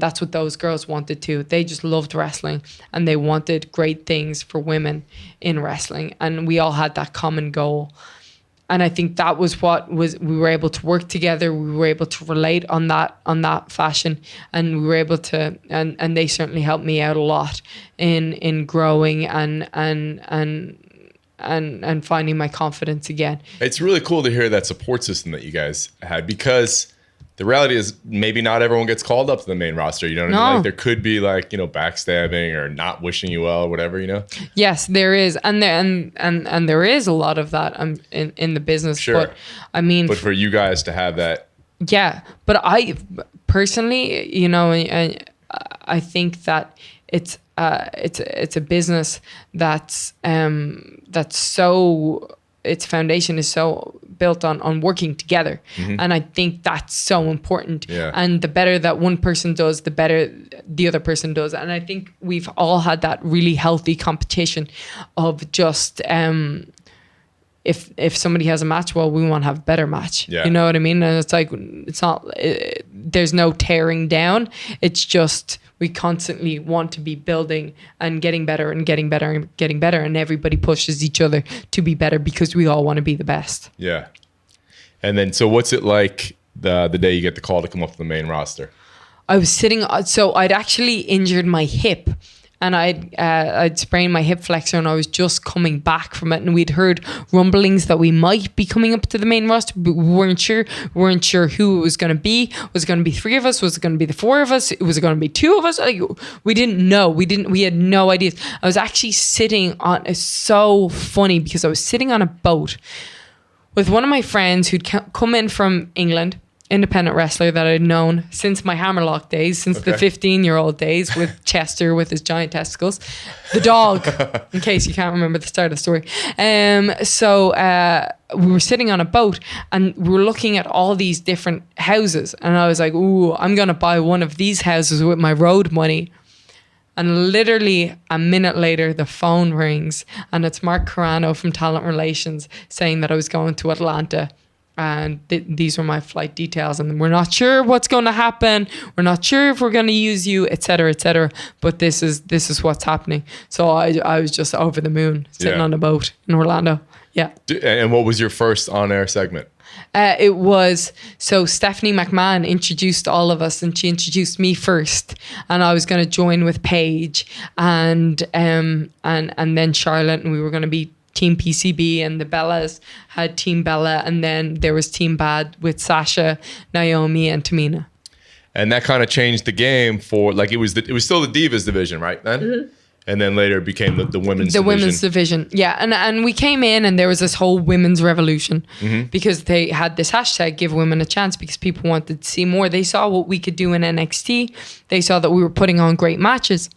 that's what those girls wanted too. They just loved wrestling, and they wanted great things for women in wrestling, and we all had that common goal. And I think that was we were able to work together. We were able to relate on that fashion, and we were able to, and they certainly helped me out a lot in growing and finding my confidence again. It's really cool to hear that support system that you guys had, because the reality is maybe not everyone gets called up to the main roster. You know what I mean? Like there could be like, you know, backstabbing or not wishing you well or whatever, you know? Yes, there is. And there is a lot of that in the business. Sure. But I mean, but for you guys to have that. Yeah. But I personally, you know, I think that it's a business that's so, its foundation is so built on working together. Mm-hmm. And I think that's so important. Yeah. And the better that one person does, the better the other person does. And I think we've all had that really healthy competition of just, if somebody has a match, well, we want to have a better match. Yeah. You know what I mean? And it's like, it's not, there's no tearing down. It's just, we constantly want to be building and getting better and getting better and getting better. And everybody pushes each other to be better because we all want to be the best. Yeah. And then, so what's it like the day you get the call to come up to the main roster? I was sitting, so I'd actually injured my hip, and I'd sprained my hip flexor, and I was just coming back from it, and we'd heard rumblings that we might be coming up to the main roster, but we weren't sure. We weren't sure who it was going to be. Was it going to be 3 of us? Was it going to be the 4 of us? Was it going to be 2 of us? Like, we didn't know. We had no ideas. I was actually sitting on, it's so funny because I was sitting on a boat with one of my friends who'd come in from England, independent wrestler that I'd known since my Hammerlock days, since the 15-year-old days, with Chester with his giant testicles. The dog, in case you can't remember the start of the story. So we were sitting on a boat, and we were looking at all these different houses. And I was like, ooh, I'm going to buy one of these houses with my road money. And literally a minute later, the phone rings, and it's Mark Carano from Talent Relations saying that I was going to Atlanta. And these were my flight details, and we're not sure what's going to happen. We're not sure if we're going to use you, et cetera, but this is what's happening. So I was just over the moon, sitting on a boat in Orlando. Yeah. And what was your first on-air segment? It was, so Stephanie McMahon introduced all of us, and she introduced me first, and I was going to join with Paige and then Charlotte, and we were going to be Team PCB, and the Bellas had Team Bella, and then there was Team Bad with Sasha, Naomi, and Tamina. And that kind of changed the game for, like, it was still the Divas division, right then? Mm-hmm. And then later it became the women's division. The women's division, yeah. And we came in, and there was this whole women's revolution, because they had this hashtag, give women a chance, because people wanted to see more. They saw what we could do in NXT. They saw that we were putting on great matches.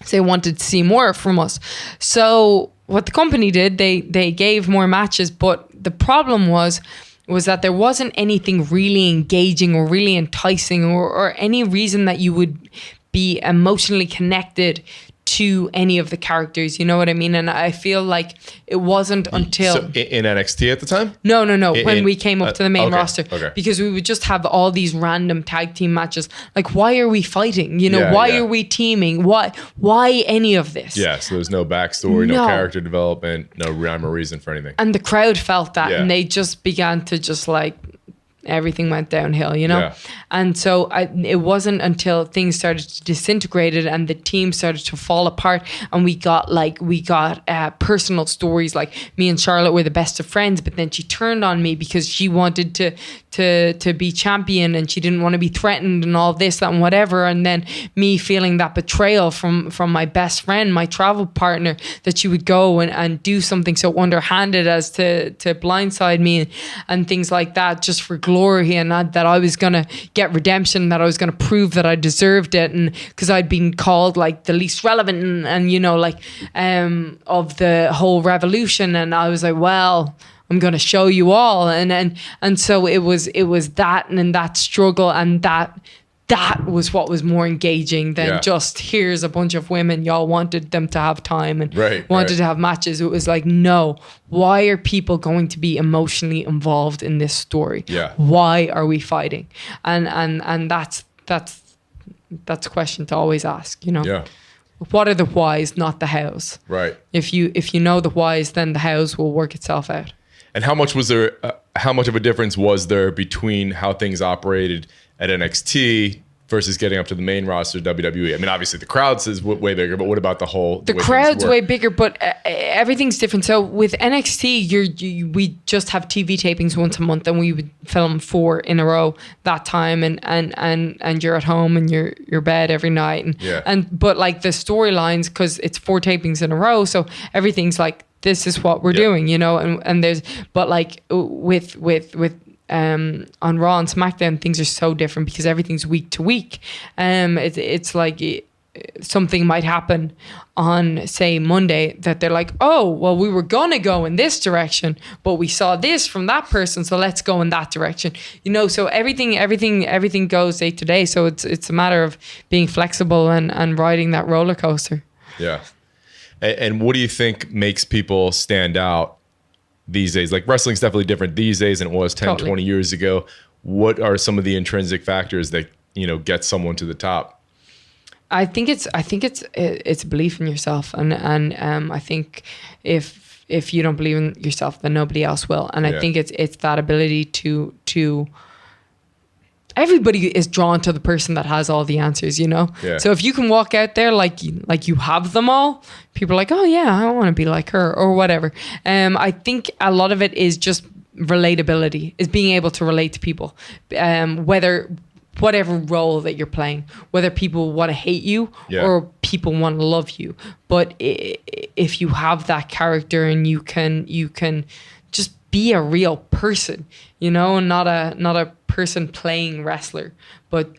So they wanted to see more from us. So what the company did, they gave more matches, but the problem was that there wasn't anything really engaging or really enticing or any reason that you would be emotionally connected to any of the characters, you know what I mean? And I feel like it wasn't until... So in NXT at the time? No. When we came up to the main okay, roster. okay. Because we would just have all these random tag team matches. Like, why are we fighting? You know, why are we teaming? Why any of this? Yeah, so there's no backstory, no character development, no rhyme or reason for anything. And the crowd felt that, and they just began to just like... everything went downhill, you know? Yeah. And so it wasn't until things started to disintegrate and the team started to fall apart and we got personal stories. Like me and Charlotte were the best of friends, but then she turned on me because she wanted to be champion and she didn't want to be threatened and all this, that and whatever. And then me feeling that betrayal from my best friend, my travel partner, that she would go and do something so underhanded as to blindside me and things like that just for glory, and that I was going to get redemption, that I was going to prove that I deserved it, and because I'd been called like the least relevant and you know, like of the whole revolution, and I was like, well, I'm going to show you all, and so it was that and that struggle, and that was what was more engaging than just here's a bunch of women, y'all wanted them to have time and wanted to have matches. It was like, no, why are people going to be emotionally involved in this story? Why are we fighting? And that's a question to always ask, you know. What are the whys, not the hows? Right. If you know the whys, then the hows will work itself out. And how much of a difference was there between how things operated at NXT versus getting up to the main roster WWE? I mean, obviously the crowds is way bigger, but what about the whole? The crowd's way bigger, but everything's different. So with NXT, we just have TV tapings once a month, and we would film 4 in a row that time, and you're at home in your bed every night, but like the storylines, because it's 4 tapings in a row, so everything's like, this is what we're doing, you know, and there's, but like with on Raw and Smackdown, things are so different because everything's week to week. It's like something might happen on, say, Monday that they're like, oh, well, we were gonna go in this direction, but we saw this from that person, so let's go in that direction. You know, so everything goes day to day. So it's a matter of being flexible and riding that roller coaster. Yeah. And what do you think makes people stand out these days? Like, wrestling's definitely different these days than it was 10, 20 years ago. What are some of the intrinsic factors that, you know, get someone to the top? I think it's belief in yourself, and I think if you don't believe in yourself, then nobody else will. And I think it's that ability to everybody is drawn to the person that has all the answers, you know? Yeah. So if you can walk out there like you have them all, people are like, oh yeah, I want to be like her or whatever. I think a lot of it is just relatability, is being able to relate to people, whatever role that you're playing, whether people want to hate you or people want to love you. But if you have that character and you can just be a real person, you know, not a person playing wrestler, but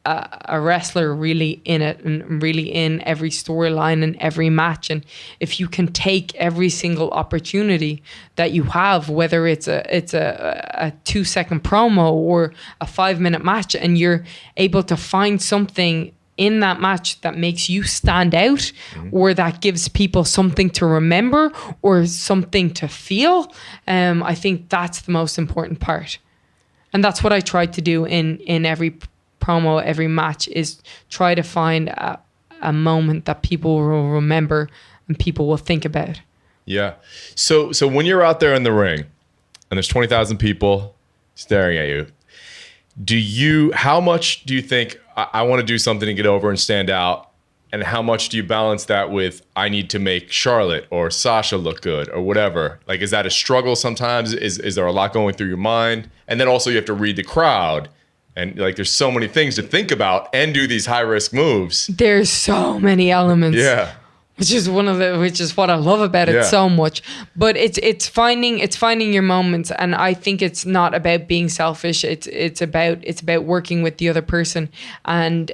a wrestler really in it and really in every storyline and every match. And if you can take every single opportunity that you have, whether it's a 2-second promo or a 5-minute match, and you're able to find something in that match that makes you stand out, or that gives people something to remember or something to feel, I think that's the most important part. And that's what I tried to do in every promo, every match, is try to find a moment that people will remember and people will think about. Yeah. So when you're out there in the ring and there's 20,000 people staring at you, how much do you think I want to do something to get over and stand out? And how much do you balance that with, I need to make Charlotte or Sasha look good or whatever? Like, is that a struggle sometimes? Is there a lot going through your mind? And then also you have to read the crowd. And like, there's so many things to think about and do these high risk moves. There's so many elements. Yeah. Which is what I love about it so much. But it's finding your moments, and I think it's not about being selfish. It's about working with the other person. And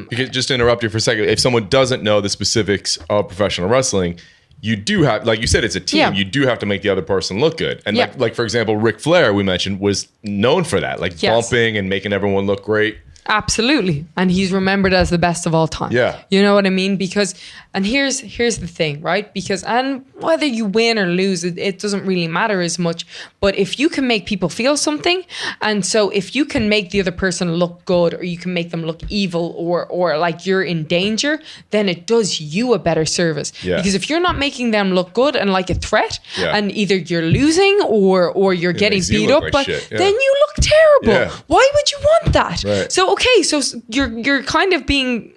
just to interrupt you for a second, if someone doesn't know the specifics of professional wrestling, you do have, like you said, it's a team. Yeah. You do have to make the other person look good. And like for example, Ric Flair, we mentioned, was known for that, like bumping and making everyone look great. Absolutely. And he's remembered as the best of all time. Yeah. You know what I mean? Because, and here's the thing, right? Because, and whether you win or lose, it doesn't really matter as much. But if you can make people feel something, and so if you can make the other person look good, or you can make them look evil, or like you're in danger, then it does you a better service. Yeah. Because if you're not making them look good and like a threat, Yeah. and either you're losing or you're getting makes you beat look up, like but shit. Yeah. then you look terrible. Yeah. Why would you want that? Right. So okay, so you're kind of being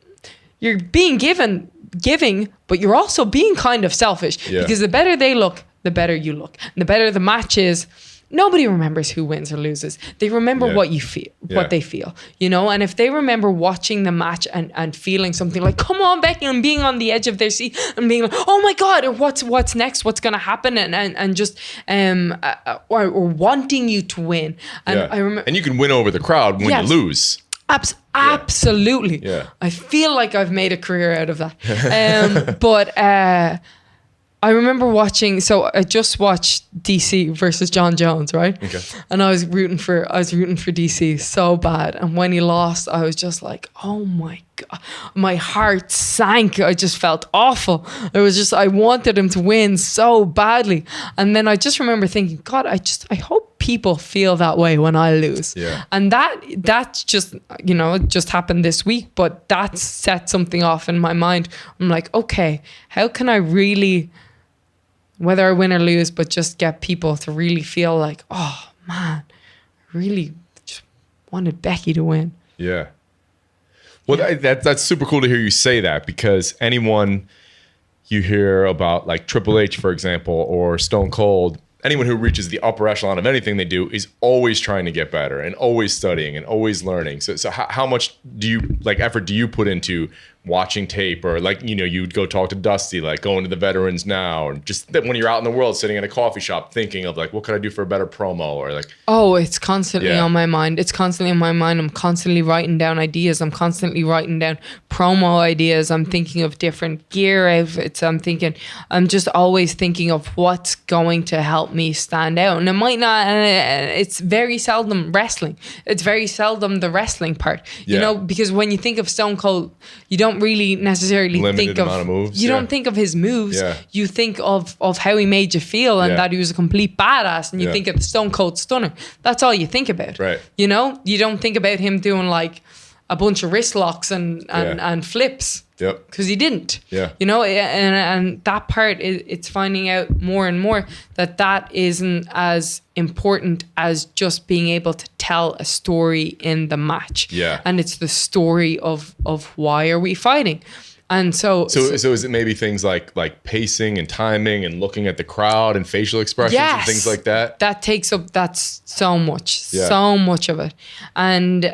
giving, but you're also being kind of selfish. Yeah. Because the better they look, the better you look. And the better the match is, nobody remembers who wins or loses. They remember Yeah. what you feel, Yeah. what they feel, you know? And if they remember watching the match and feeling something like, come on, Becky, and being on the edge of their seat and being like, oh my God, or what's next? What's going to happen? And just, or wanting you to win. And Yeah. I remember, And you can win over the crowd when Yes. you lose. Absolutely. Yeah. I feel like I've made a career out of that. But I remember watching, so I just watched DC versus John Jones, right? Okay. And I was rooting for DC so bad. And when he lost, I was just like, oh my God, my heart sank. I just felt awful. I wanted him to win so badly. And then I just remember thinking, God, I hope people feel that way when I lose. Yeah. And that's just, it just happened this week, but that set something off in my mind. I'm like, okay, how can I really, whether I win or lose, but just get people to really feel like, oh man, I really just wanted Becky to win. Yeah. Well, that's super cool to hear you say that, because anyone you hear about, like Triple H, for example, or Stone Cold, anyone who reaches the upper echelon of anything they do is always trying to get better and always studying and always learning. So how much effort do you put into watching tape, or you'd go talk to Dusty, like going to the veterans now, or just that when you're out in the world sitting in a coffee shop thinking of like, what could I do for a better promo, or like, oh, it's constantly on my mind. It's constantly on my mind. I'm constantly writing down ideas. I'm constantly writing down promo ideas. I'm thinking of different gear outfits. I'm just always thinking of what's going to help me stand out. And it might not, it's very seldom wrestling. It's very seldom the wrestling part, because when you think of Stone Cold, you don't really necessarily limited amount of moves. You don't think of his moves. Yeah. You think of how he made you feel, and Yeah. that he was a complete badass, and you Yeah. think of the Stone Cold Stunner. That's all you think about. Right. You don't think about him doing like a bunch of wrist locks and flips. Yep. Because he didn't. Yeah. And that part, it's finding out more and more that isn't as important as just being able to tell a story in the match. Yeah. And it's the story of why are we fighting. And so is it maybe things like pacing and timing and looking at the crowd and facial expressions and things like that? That takes up, that's so much, Yeah. so much of it. And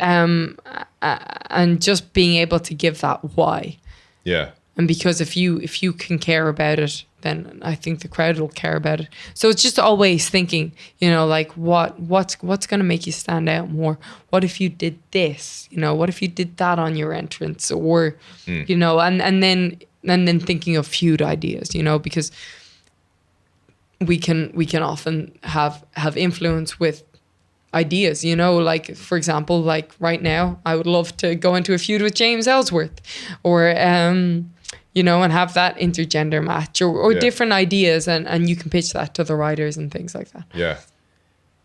just being able to give that why. Yeah. And because if you can care about it, then I think the crowd will care about it. So it's just always thinking, like what's going to make you stand out more? What if you did this? What if you did that on your entrance? Or, and then thinking of feud ideas, because we can often have influence with ideas, like for example, like right now, I would love to go into a feud with James Ellsworth, or and have that intergender match, or different ideas, and you can pitch that to the writers and things like that. Yeah.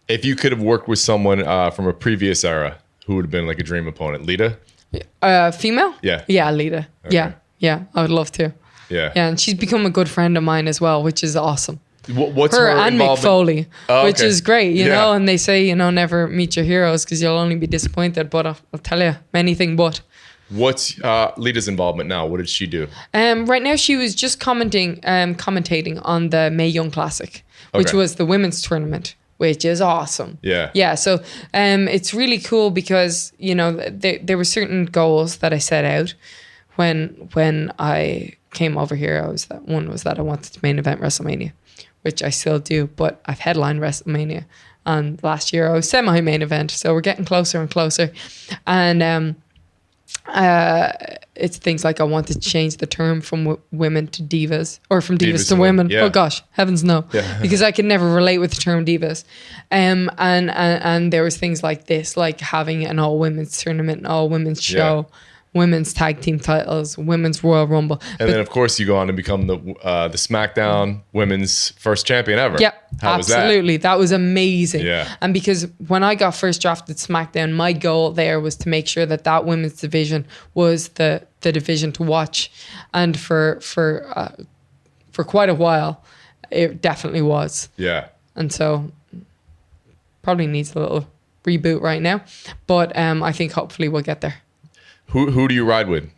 If you could have worked with someone from a previous era, who would have been like a dream opponent? Lita? Female? Yeah. Yeah, Lita. Okay. Yeah, I would love to. Yeah. Yeah, and she's become a good friend of mine as well, which is awesome. What's her her and Mick involvement? Foley, which okay. is great, Yeah. know, and they say, never meet your heroes because you'll only be disappointed, but I'll tell you, anything but. What's Lita's involvement now? What did she do? Right now she was just commentating on the Mae Young Classic, which Okay. was the women's tournament, which is awesome. Yeah. Yeah, so it's really cool because, there were certain goals that I set out when I came over here. One was that I wanted to main event WrestleMania, which I still do, but I've headlined WrestleMania. And last year I was semi-main event, so we're getting closer and closer. And It's things like I want to change the term from women to divas, or from divas to to women. yeah. Oh gosh, heavens no, Yeah. because I can never relate with the term divas. And there was things like this, like having an all women's tournament, an all women's show, women's tag team titles, women's Royal Rumble. And then of course you go on to become the SmackDown women's first champion ever. Yeah, How was that? absolutely. That was amazing. Yeah. And because when I got first drafted Smackdown, my goal there was to make sure that women's division was the division to watch. And for quite a while, it definitely was. Yeah. And so probably needs a little reboot right now. But I think hopefully we'll get there. Who do you ride with?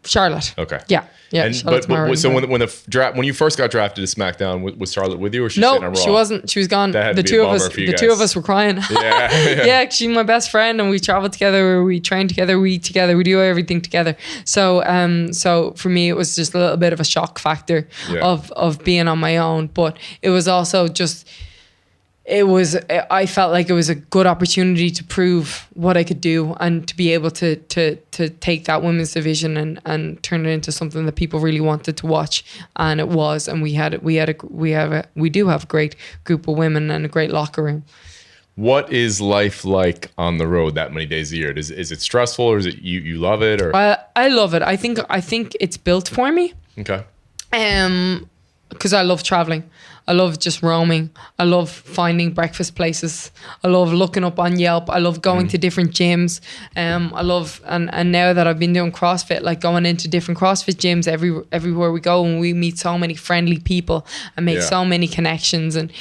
Charlotte. Okay. Yeah. Yeah. And, Charlotte's my riding so partner. when you first got drafted to SmackDown, was Charlotte with you, or she stayed on No, Raw? she wasn't. She was gone. That had The to be a two of bummer us. for you The guys. two of us were crying. Yeah. Yeah, she's my best friend, and we travel together. We train together. We eat together. We do everything together. So, so for me, it was just a little bit of a shock factor of being on my own. But it was also just. I felt like it was a good opportunity to prove what I could do, and to be able to take that women's division and turn it into something that people really wanted to watch. And it was, and we do have a great group of women and a great locker room. What is life like on the road that many days a year? Is it stressful, or is it you love it, or? I love it. I think it's built for me. Okay. Because I love traveling. I love just roaming. I love finding breakfast places. I love looking up on Yelp. I love going to different gyms. I love, and now that I've been doing CrossFit, like going into different CrossFit gyms everywhere we go, and we meet so many friendly people and make so many connections, and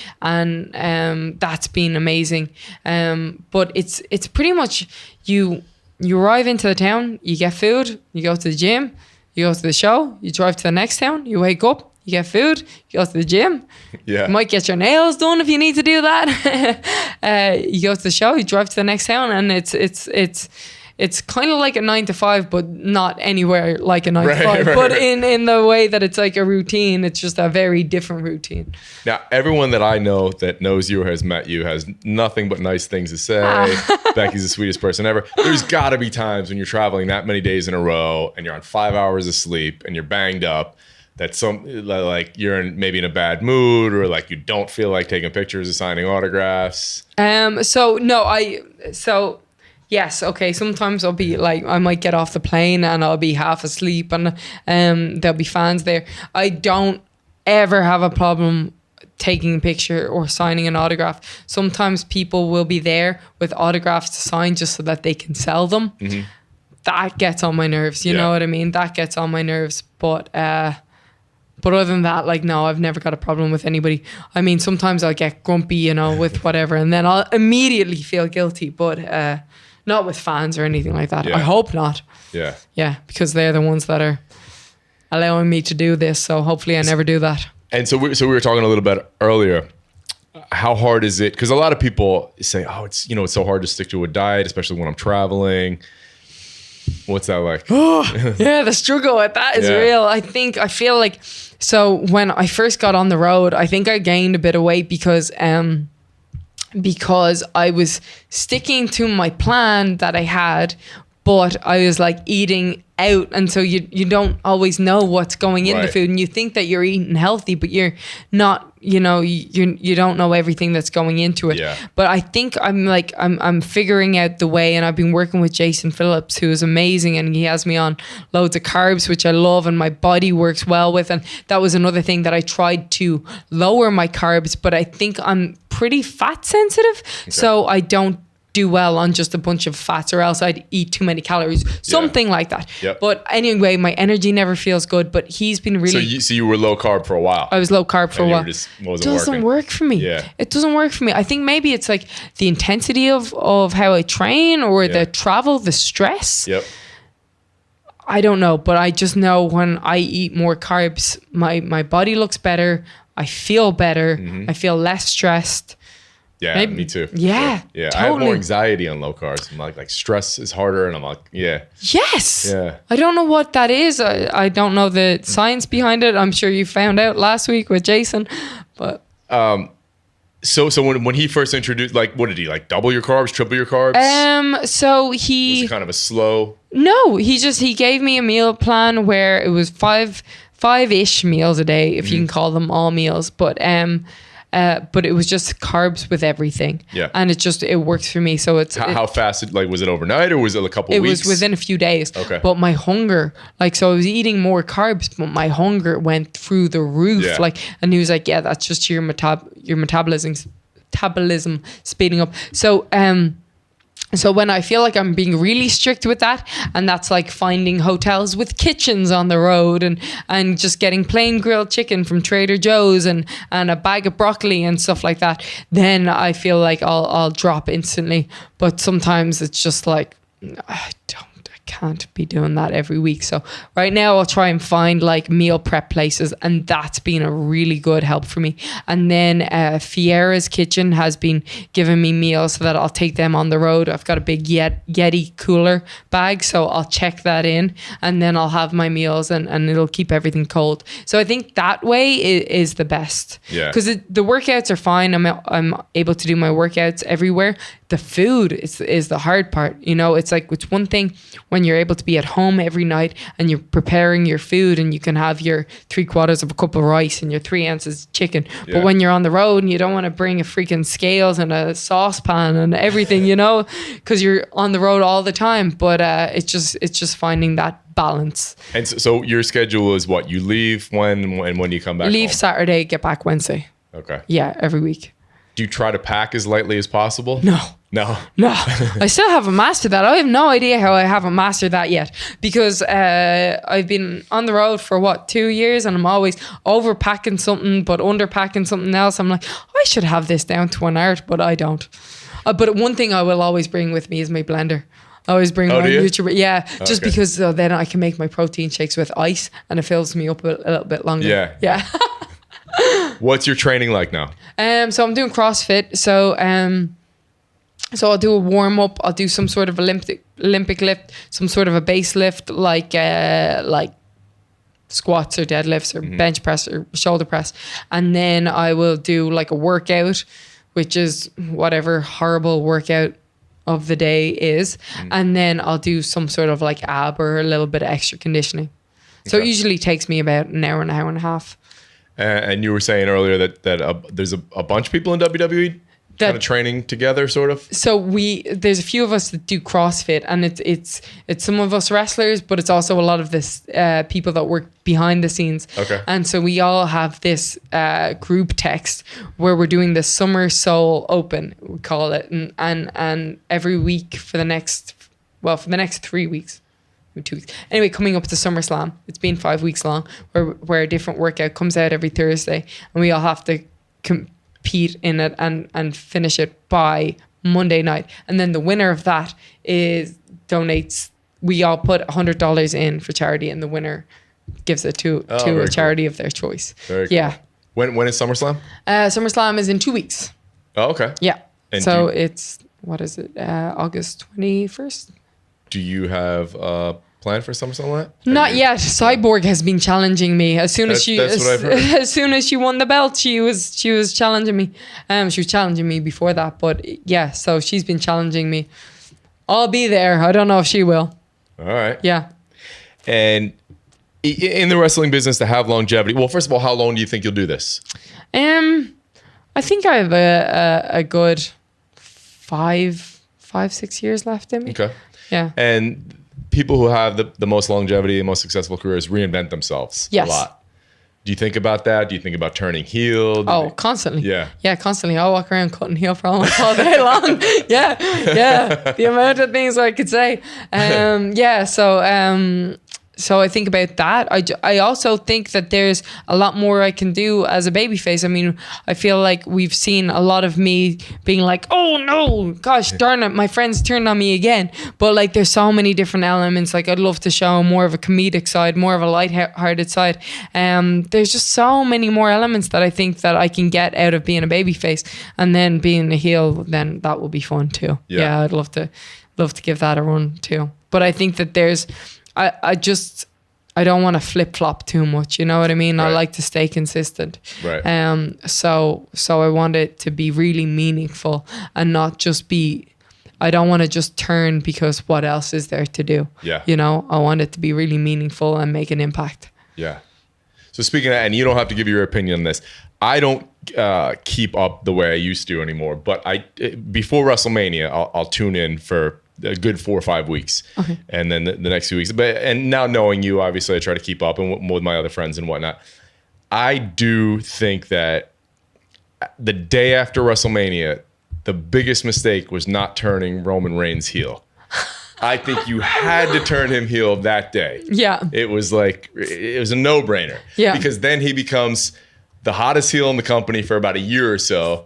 that's been amazing. But it's pretty much you arrive into the town, you get food, you go to the gym, you go to the show, you drive to the next town, you wake up, you get food, you go to the gym. Yeah. You might get your nails done if you need to do that. You go to the show, you drive to the next town, and it's kind of like a 9 to 5, but not anywhere like a 9 to 5. But in the way that it's like a routine, it's just a very different routine. Now, everyone that I know that knows you or has met you has nothing but nice things to say. Becky's the sweetest person ever. There's got to be times when you're traveling that many days in a row and you're on 5 hours of sleep and you're banged up, that like you're maybe in a bad mood, or like you don't feel like taking pictures or signing autographs. Yes, okay. Sometimes I'll be like, I might get off the plane and I'll be half asleep, and there'll be fans there. I don't ever have a problem taking a picture or signing an autograph. Sometimes people will be there with autographs to sign just so that they can sell them. Mm-hmm. That gets on my nerves. You know what I mean? That gets on my nerves. But other than that, like, no, I've never got a problem with anybody. I mean, sometimes I'll get grumpy, with whatever, and then I'll immediately feel guilty, but not with fans or anything like that. Yeah. I hope not. Yeah. Yeah, because they're the ones that are allowing me to do this, so hopefully I never do that. And so we were talking a little bit earlier. How hard is it? Because a lot of people say, "Oh, it's so hard to stick to a diet, especially when I'm traveling." What's that like? Yeah, the struggle with that is real. I feel like, so when I first got on the road, I think I gained a bit of weight because I was sticking to my plan that I had, but I was like eating out, and so you don't always know what's going in the food, and you think that you're eating healthy, but you're not. You don't know everything that's going into it. Yeah. But I think I'm figuring out the way, and I've been working with Jason Phillips, who is amazing, and he has me on loads of carbs, which I love, and my body works well with. And that was another thing that I tried to lower my carbs, but I think I'm pretty fat sensitive, so I don't do well on just a bunch of fats, or else I'd eat too many calories, something like that. Yep. But anyway, my energy never feels good, but he's been really... So you were low carb for a while. I was low carb for a while. It doesn't work for me. Yeah. It doesn't work for me. I think maybe it's like the intensity of how I train, or the travel, the stress. Yep. I don't know, but I just know when I eat more carbs, my body looks better. I feel better. Mm-hmm. I feel less stressed. Yeah, me too. Yeah, yeah. Totally. I have more anxiety on low carbs. I'm like stress is harder, and I'm like, Yes. Yeah. I don't know what that is. I don't know the science behind it. I'm sure you found out last week with Jason, but So when he first introduced, like, what did he, like, double your carbs, triple your carbs? So Was he it kind of a slow? No, he gave me a meal plan where it was five-ish meals a day, if you can call them all meals, but it was just carbs with everything. Yeah. And it works for me. So it's How fast? Like, was it overnight or was it a couple it weeks? was within a few days. Okay. But my hunger, like, so I was eating more carbs, but my hunger went through the roof. Yeah. Like, and he was like, yeah, that's just your metabolism speeding up. So when I feel like I'm being really strict with that, and that's like finding hotels with kitchens on the road and just getting plain grilled chicken from Trader Joe's and a bag of broccoli and stuff like that, then I feel like I'll drop instantly. But sometimes it's just like, I can't be doing that every week. So right now I'll try and find like meal prep places, and that's been a really good help for me. And then Fiera's Kitchen has been giving me meals so that I'll take them on the road. I've got a big Yeti cooler bag, so I'll check that in and then I'll have my meals and it'll keep everything cold. So I think that way is the best. Yeah. Because the workouts are fine. I'm able to do my workouts everywhere. The food is the hard part. You know, it's like, it's one thing when you're able to be at home every night and you're preparing your food and you can have your 3/4 of a cup of rice and your 3 ounces chicken. Yeah. But when you're on the road and you don't want to bring a freaking scales and a saucepan and everything, you know, because you're on the road all the time. But it's just finding that balance. And so your schedule is what? You leave when you come back Leave home? Saturday, get back Wednesday. Okay. Yeah, every week. Do you try to pack as lightly as possible? No. No. I still haven't mastered that. I have no idea how I haven't mastered that yet, because I've been on the road for 2 years and I'm always overpacking something but underpacking something else. I'm like, I should have this down to an art, but I don't. But one thing I will always bring with me is my blender. I always bring my Nutribullet. Yeah, just because then I can make my protein shakes with ice and it fills me up a little bit longer. Yeah. Yeah. What's your training like now? So I'm doing CrossFit. So I'll do a warm up. I'll do some sort of Olympic lift, some sort of a base lift, like squats or deadlifts or bench press or shoulder press, and then I will do like a workout, which is whatever horrible workout of the day is, and then I'll do some sort of like ab or a little bit of extra conditioning. So it usually takes me about an hour and a half. And you were saying earlier that there's a bunch of people in WWE kind of training together, sort of. So there's a few of us that do CrossFit, and it's some of us wrestlers, but it's also a lot of this people that work behind the scenes. Okay. And so we all have this group text where we're doing the Summer Soul Open, we call it, and every week for the next 3 weeks. 2 weeks. Anyway, coming up to SummerSlam, it's been 5 weeks long, where a different workout comes out every Thursday, and we all have to compete in it and finish it by Monday night. And then the winner of that donates. We all put $100 in for charity, and the winner gives it to a charity of their choice. Very cool. Yeah. When is SummerSlam? SummerSlam is in 2 weeks. Oh, okay. Yeah. And so it's, what is it? August 21st. Do you have a plan for SummerSlam? Not yet. Cyborg has been challenging me. As soon as she won the belt, she was challenging me. She was challenging me before that, but yeah. So she's been challenging me. I'll be there. I don't know if she will. All right. Yeah. And in the wrestling business, to have longevity. Well, first of all, how long do you think you'll do this? I think I have a good 5-6 years left in me. Okay. Yeah. And people who have the most longevity and most successful careers reinvent themselves a lot. Do you think about that? Do you think about turning heel? Constantly. Yeah. Yeah, constantly. I'll walk around cutting heel promos all day long. Yeah. The amount of things I could say. So I think about that. I also think that there's a lot more I can do as a babyface. I mean, I feel like we've seen a lot of me being like, oh no, gosh darn it, my friends turned on me again. But like, there's so many different elements. Like, I'd love to show more of a comedic side, more of a lighthearted side. There's just so many more elements that I think that I can get out of being a babyface, and then being a heel. Then that will be fun too. Yeah, I'd love to give that a run too. But I think that there's. I don't want to flip flop too much. You know what I mean? I Right. like to stay consistent. Right. So I want it to be really meaningful and not just be. I don't want to just turn because what else is there to do? Yeah. You know, I want it to be really meaningful and make an impact. Yeah. So speaking of that, and you don't have to give your opinion on this, I don't keep up the way I used to anymore. But before WrestleMania, I'll tune in for a good 4 or 5 weeks, and then the next few weeks. And now knowing you, obviously, I try to keep up and with my other friends and whatnot. I do think that the day after WrestleMania, the biggest mistake was not turning Roman Reigns heel. I think you had to turn him heel that day. Yeah. It was like, it was a no-brainer. Yeah. Because then he becomes the hottest heel in the company for about a year or so.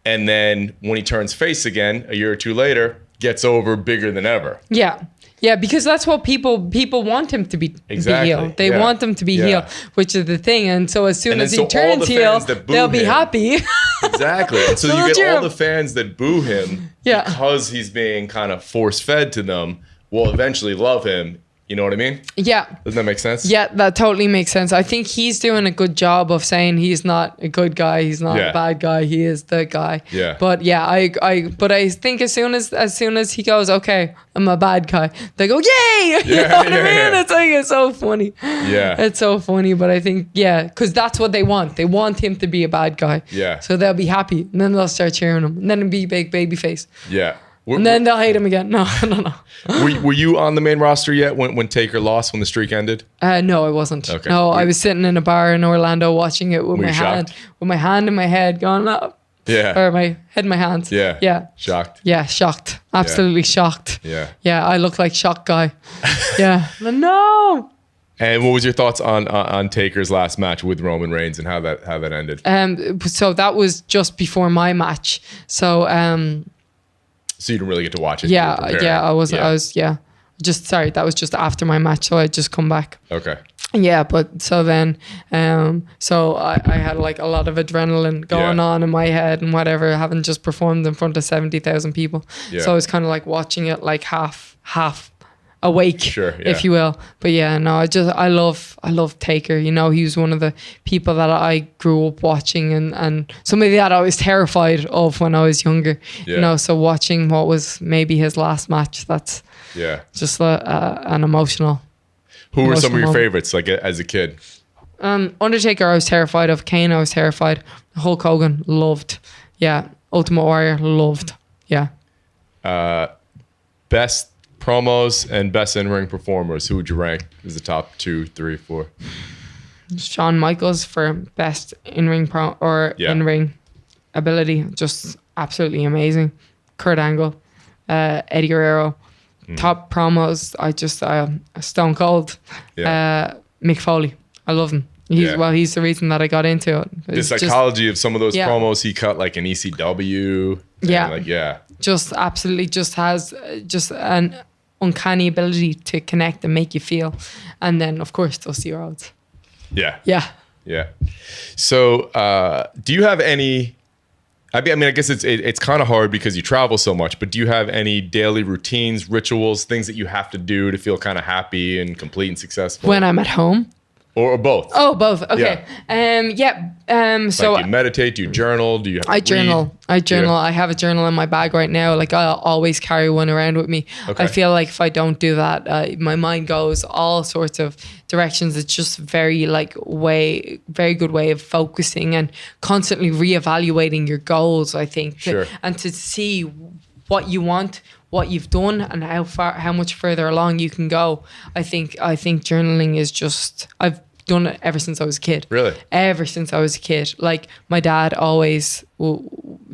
And then when he turns face again, a year or two later, gets over bigger than ever. Yeah. Yeah, because that's what people want him to be Exactly, heel. They yeah. want him to be Yeah. heel, which is the thing. And so as soon And as then he so all turns the heel, fans that boo they'll be him- happy. Exactly. And so So you cheer get all him. the fans that boo him Yeah. because he's being kind of force-fed to them will eventually love him. You know what I mean? Yeah. Doesn't that make sense? Yeah, that totally makes sense. I think he's doing a good job of saying he's not a good guy, he's not Yeah. a bad guy, he is the guy. Yeah. But yeah, but I think as soon as he goes, okay, I'm a bad guy, they go, yay! You Yeah, know what I yeah, mean? yeah. It's so funny. Yeah. It's so funny, but I think, yeah, because that's what they want. They want him to be a bad guy. Yeah. So they'll be happy, and then they'll start cheering him, and then he'll be big baby face. Yeah. And then they'll hate him again. No. Were you on the main roster yet when Taker lost, when the streak ended? No, I wasn't. Okay. No, I was sitting in a bar in Orlando watching it with Were my you hand, shocked? with my hand in my head, going up, Yeah. or my head in my hands. Yeah. Yeah. Shocked. Yeah, shocked. Absolutely shocked. Yeah. Yeah, I look like shock guy. Yeah. No. And what was your thoughts on Taker's last match with Roman Reigns and how that ended? So that was just before my match. So So you didn't really get to watch it. yeah, You were preparing. yeah, I was just sorry, that was just after my match, so I just come back. Okay. Yeah, but so then, so I had like a lot of adrenaline going Yeah. on in my head and whatever, having just performed in front of 70,000 people. Yeah. So I was kind of like watching it like half awake, Sure, yeah. if you will. But yeah, no, I love Taker. You know, he was one of the people that I grew up watching and somebody that I was terrified of when I was younger. Yeah. You know, so watching what was maybe his last match, that's Yeah. just an emotional. Who were some of your Emotional. favorites, like as a kid? Undertaker, I was terrified of. Kane, I was terrified. Hulk Hogan, loved. Yeah. Ultimate Warrior, loved. Yeah. Best promos and best in-ring performers. Who would you rank as the top 2, 3, 4? Shawn Michaels for best in-ring Yeah. in-ring ability. Just absolutely amazing. Kurt Angle, Eddie Guerrero. Top promos, Stone Cold. Yeah. Mick Foley. I love him. He's the reason that I got into it. The It's just- psychology of some of those Yeah. promos he cut, like in ECW. and Yeah. Just absolutely just has just an uncanny ability to connect and make you feel. And then, of course, Dusty Rhodes. Yeah. Yeah. Yeah. So, do you have any? I mean, I guess it's kind of hard because you travel so much. But do you have any daily routines, rituals, things that you have to do to feel kind of happy and complete and successful? When I'm at home. or both? Oh, both. Okay. So Like, do you meditate? Do you journal? Do you? Have to I journal. I journal. Yeah. I have a journal in my bag right now. Like I'll always carry one around with me. Okay. I feel like if I don't do that, my mind goes all sorts of directions. It's just very good way of focusing and constantly reevaluating your goals. I think, Sure. and to see what you want, what you've done, and how much further along you can go. I think journaling is just I've done it ever since I was a kid. Really? Ever since I was a kid. Like my dad always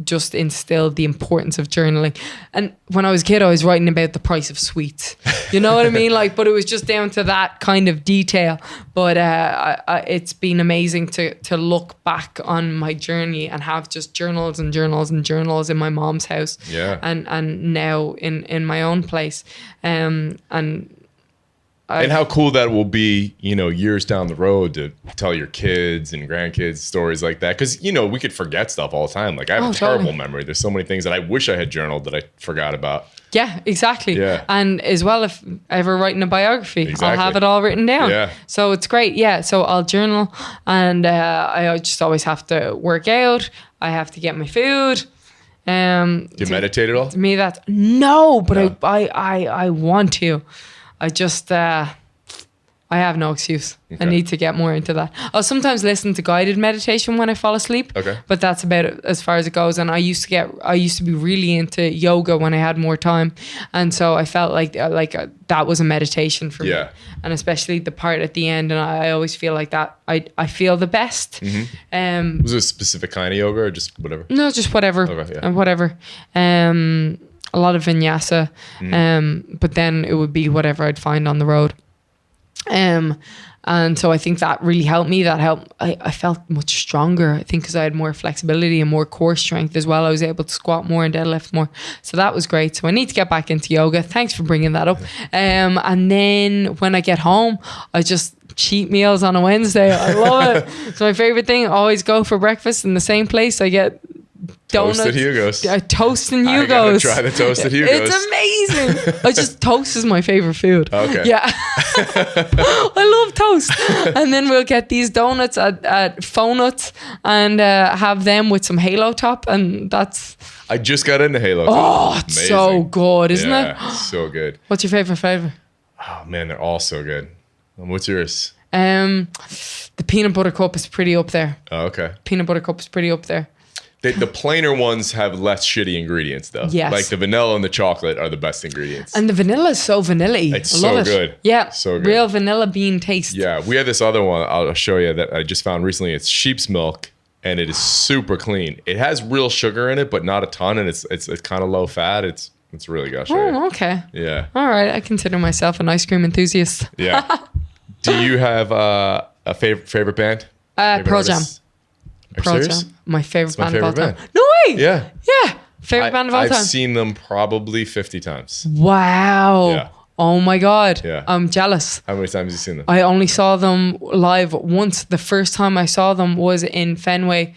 just instilled the importance of journaling. And when I was a kid, I was writing about the price of sweets. You know what I mean? Like, but it was just down to that kind of detail. But it's been amazing to look back on my journey and have just journals and journals and journals in my mom's house. Yeah. And now in my own place. And And how cool that will be, years down the road to tell your kids and grandkids stories like that. Because, we could forget stuff all the time. Like, I have a terrible memory. There's so many things that I wish I had journaled that I forgot about. Yeah, exactly. Yeah. And as well, if ever writing a biography, Exactly. I'll have it all written down. Yeah. So it's great. Yeah. So I'll journal, and I just always have to work out. I have to get my food. Do you meditate at all? To me, that's no, but I want to. I just I have no excuse. Okay. I need to get more into that. I'll sometimes listen to guided meditation when I fall asleep. Okay. But that's about it as far as it goes. And I used to be really into yoga when I had more time, and so I felt like that was a meditation for me. And especially the part at the end. And I always feel like that I feel the best. Mm-hmm. Was it a specific kind of yoga or just whatever? No, just whatever. Okay, yeah. Whatever. A lot of vinyasa. But then it would be whatever I'd find on the road. And so I think that really helped me. That helped. I felt much stronger, I think, because I had more flexibility and more core strength as well. I was able to squat more and deadlift more. So that was great. So I need to get back into yoga. Thanks for bringing that up. And then when I get home, I just cheat meals on a Wednesday. I love it. It's my favorite thing. I always go for breakfast in the same place. I get donuts. Toasted Hugo's. Toast and Hugo's. I gotta try the toasted Hugo's. It's amazing. Toast is my favorite food. Okay. Yeah. I love toast. And then we'll get these donuts at Faux Nuts and have them with some Halo top. And that's... I just got into Halo top. Oh, it's so good, isn't it? So good. What's your favorite flavor? Oh, man, they're all so good. What's yours? The peanut butter cup is pretty up there. Oh, okay. Peanut butter cup is pretty up there. The plainer ones have less shitty ingredients, though. Yes. Like the vanilla and the chocolate are the best ingredients. And the vanilla is so vanilla-y. It's I love so it. good. Yeah. So good. Real vanilla bean taste. Yeah. We have this other one I'll show you that I just found recently. It's sheep's milk, and it is super clean. It has real sugar in it, but not a ton, and it's kind of low fat. It's really good. I'll show you. Oh, okay. Yeah. All right. I consider myself an ice cream enthusiast. Yeah. Do you have a favorite band? Pearl Jam. Pearl Jam. My favorite band of all time. Band. No way. Yeah. Yeah. Favorite band of all time. I've seen them probably 50 times. Wow. Yeah. Oh my God. Yeah. I'm jealous. How many times have you seen them? I only saw them live once. The first time I saw them was in Fenway,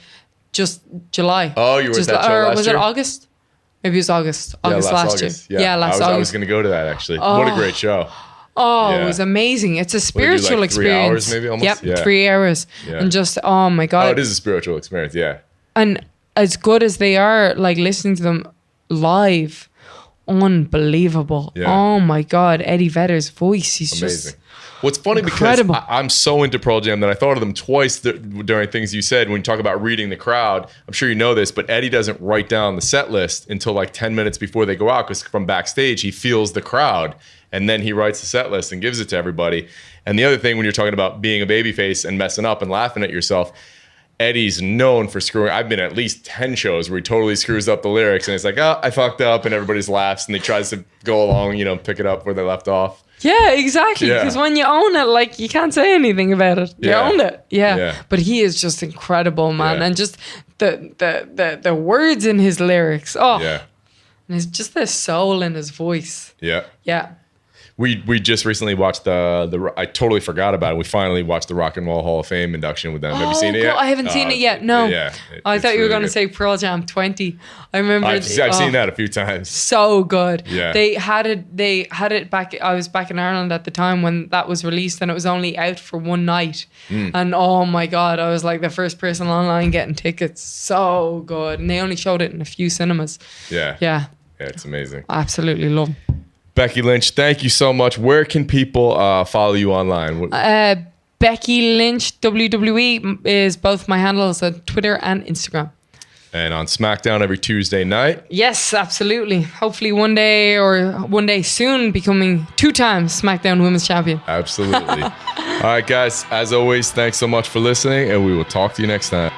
just July. Oh, you were at that show last year? Was it August? Maybe it was August. Last year. Yeah, last August. I was going to go to that, actually. What a great show. Oh, Yeah. It was amazing. It's a spiritual experience. 3 hours maybe almost? Yep, Yeah. 3 hours. Yeah. And just, oh my God. Oh, it is a spiritual experience, yeah. And as good as they are, like listening to them live, unbelievable. Yeah. Oh my God. Eddie Vedder's voice. He's Amazing. just What's funny incredible. because I'm so into Pearl Jam that I thought of them twice during things you said when you talk about reading the crowd. I'm sure you know this, but Eddie doesn't write down the set list until like 10 minutes before they go out, because from backstage he feels the crowd and then he writes the set list and gives it to everybody. And the other thing, when you're talking about being a babyface and messing up and laughing at yourself, Eddie's known for screwing. I've been at least 10 shows where he totally screws up the lyrics and it's like, oh, I fucked up, and everybody's laughs and he tries to go along, pick it up where they left off. yeah, exactly. Yeah. Because when you own it, like you can't say anything about it. You Yeah. own it. Yeah. Yeah. But he is just incredible, man. Yeah. And just the words in his lyrics. Oh, Yeah. and it's just the soul in his voice. Yeah. Yeah. We just recently watched the I totally forgot about it. We finally watched the Rock and Roll Hall of Fame induction with them. Have you seen it yet? I haven't seen it yet. No. Yeah. I it's thought you were really going to good. say Pearl Jam 20. I remember. I've seen that a few times. So good. Yeah. They had it back. I was back in Ireland at the time when that was released, and it was only out for one night. And oh my God, I was like the first person online getting tickets. So good. And they only showed it in a few cinemas. Yeah. Yeah. Yeah, it's amazing. Absolutely love 'em. Becky Lynch, thank you so much. Where can people follow you online? Becky Lynch WWE is both my handles on Twitter and Instagram. And on Smackdown every Tuesday night. Yes, absolutely. Hopefully one day soon becoming 2 times SmackDown Women's Champion. Absolutely. All right, guys. As always, thanks so much for listening, and we will talk to you next time.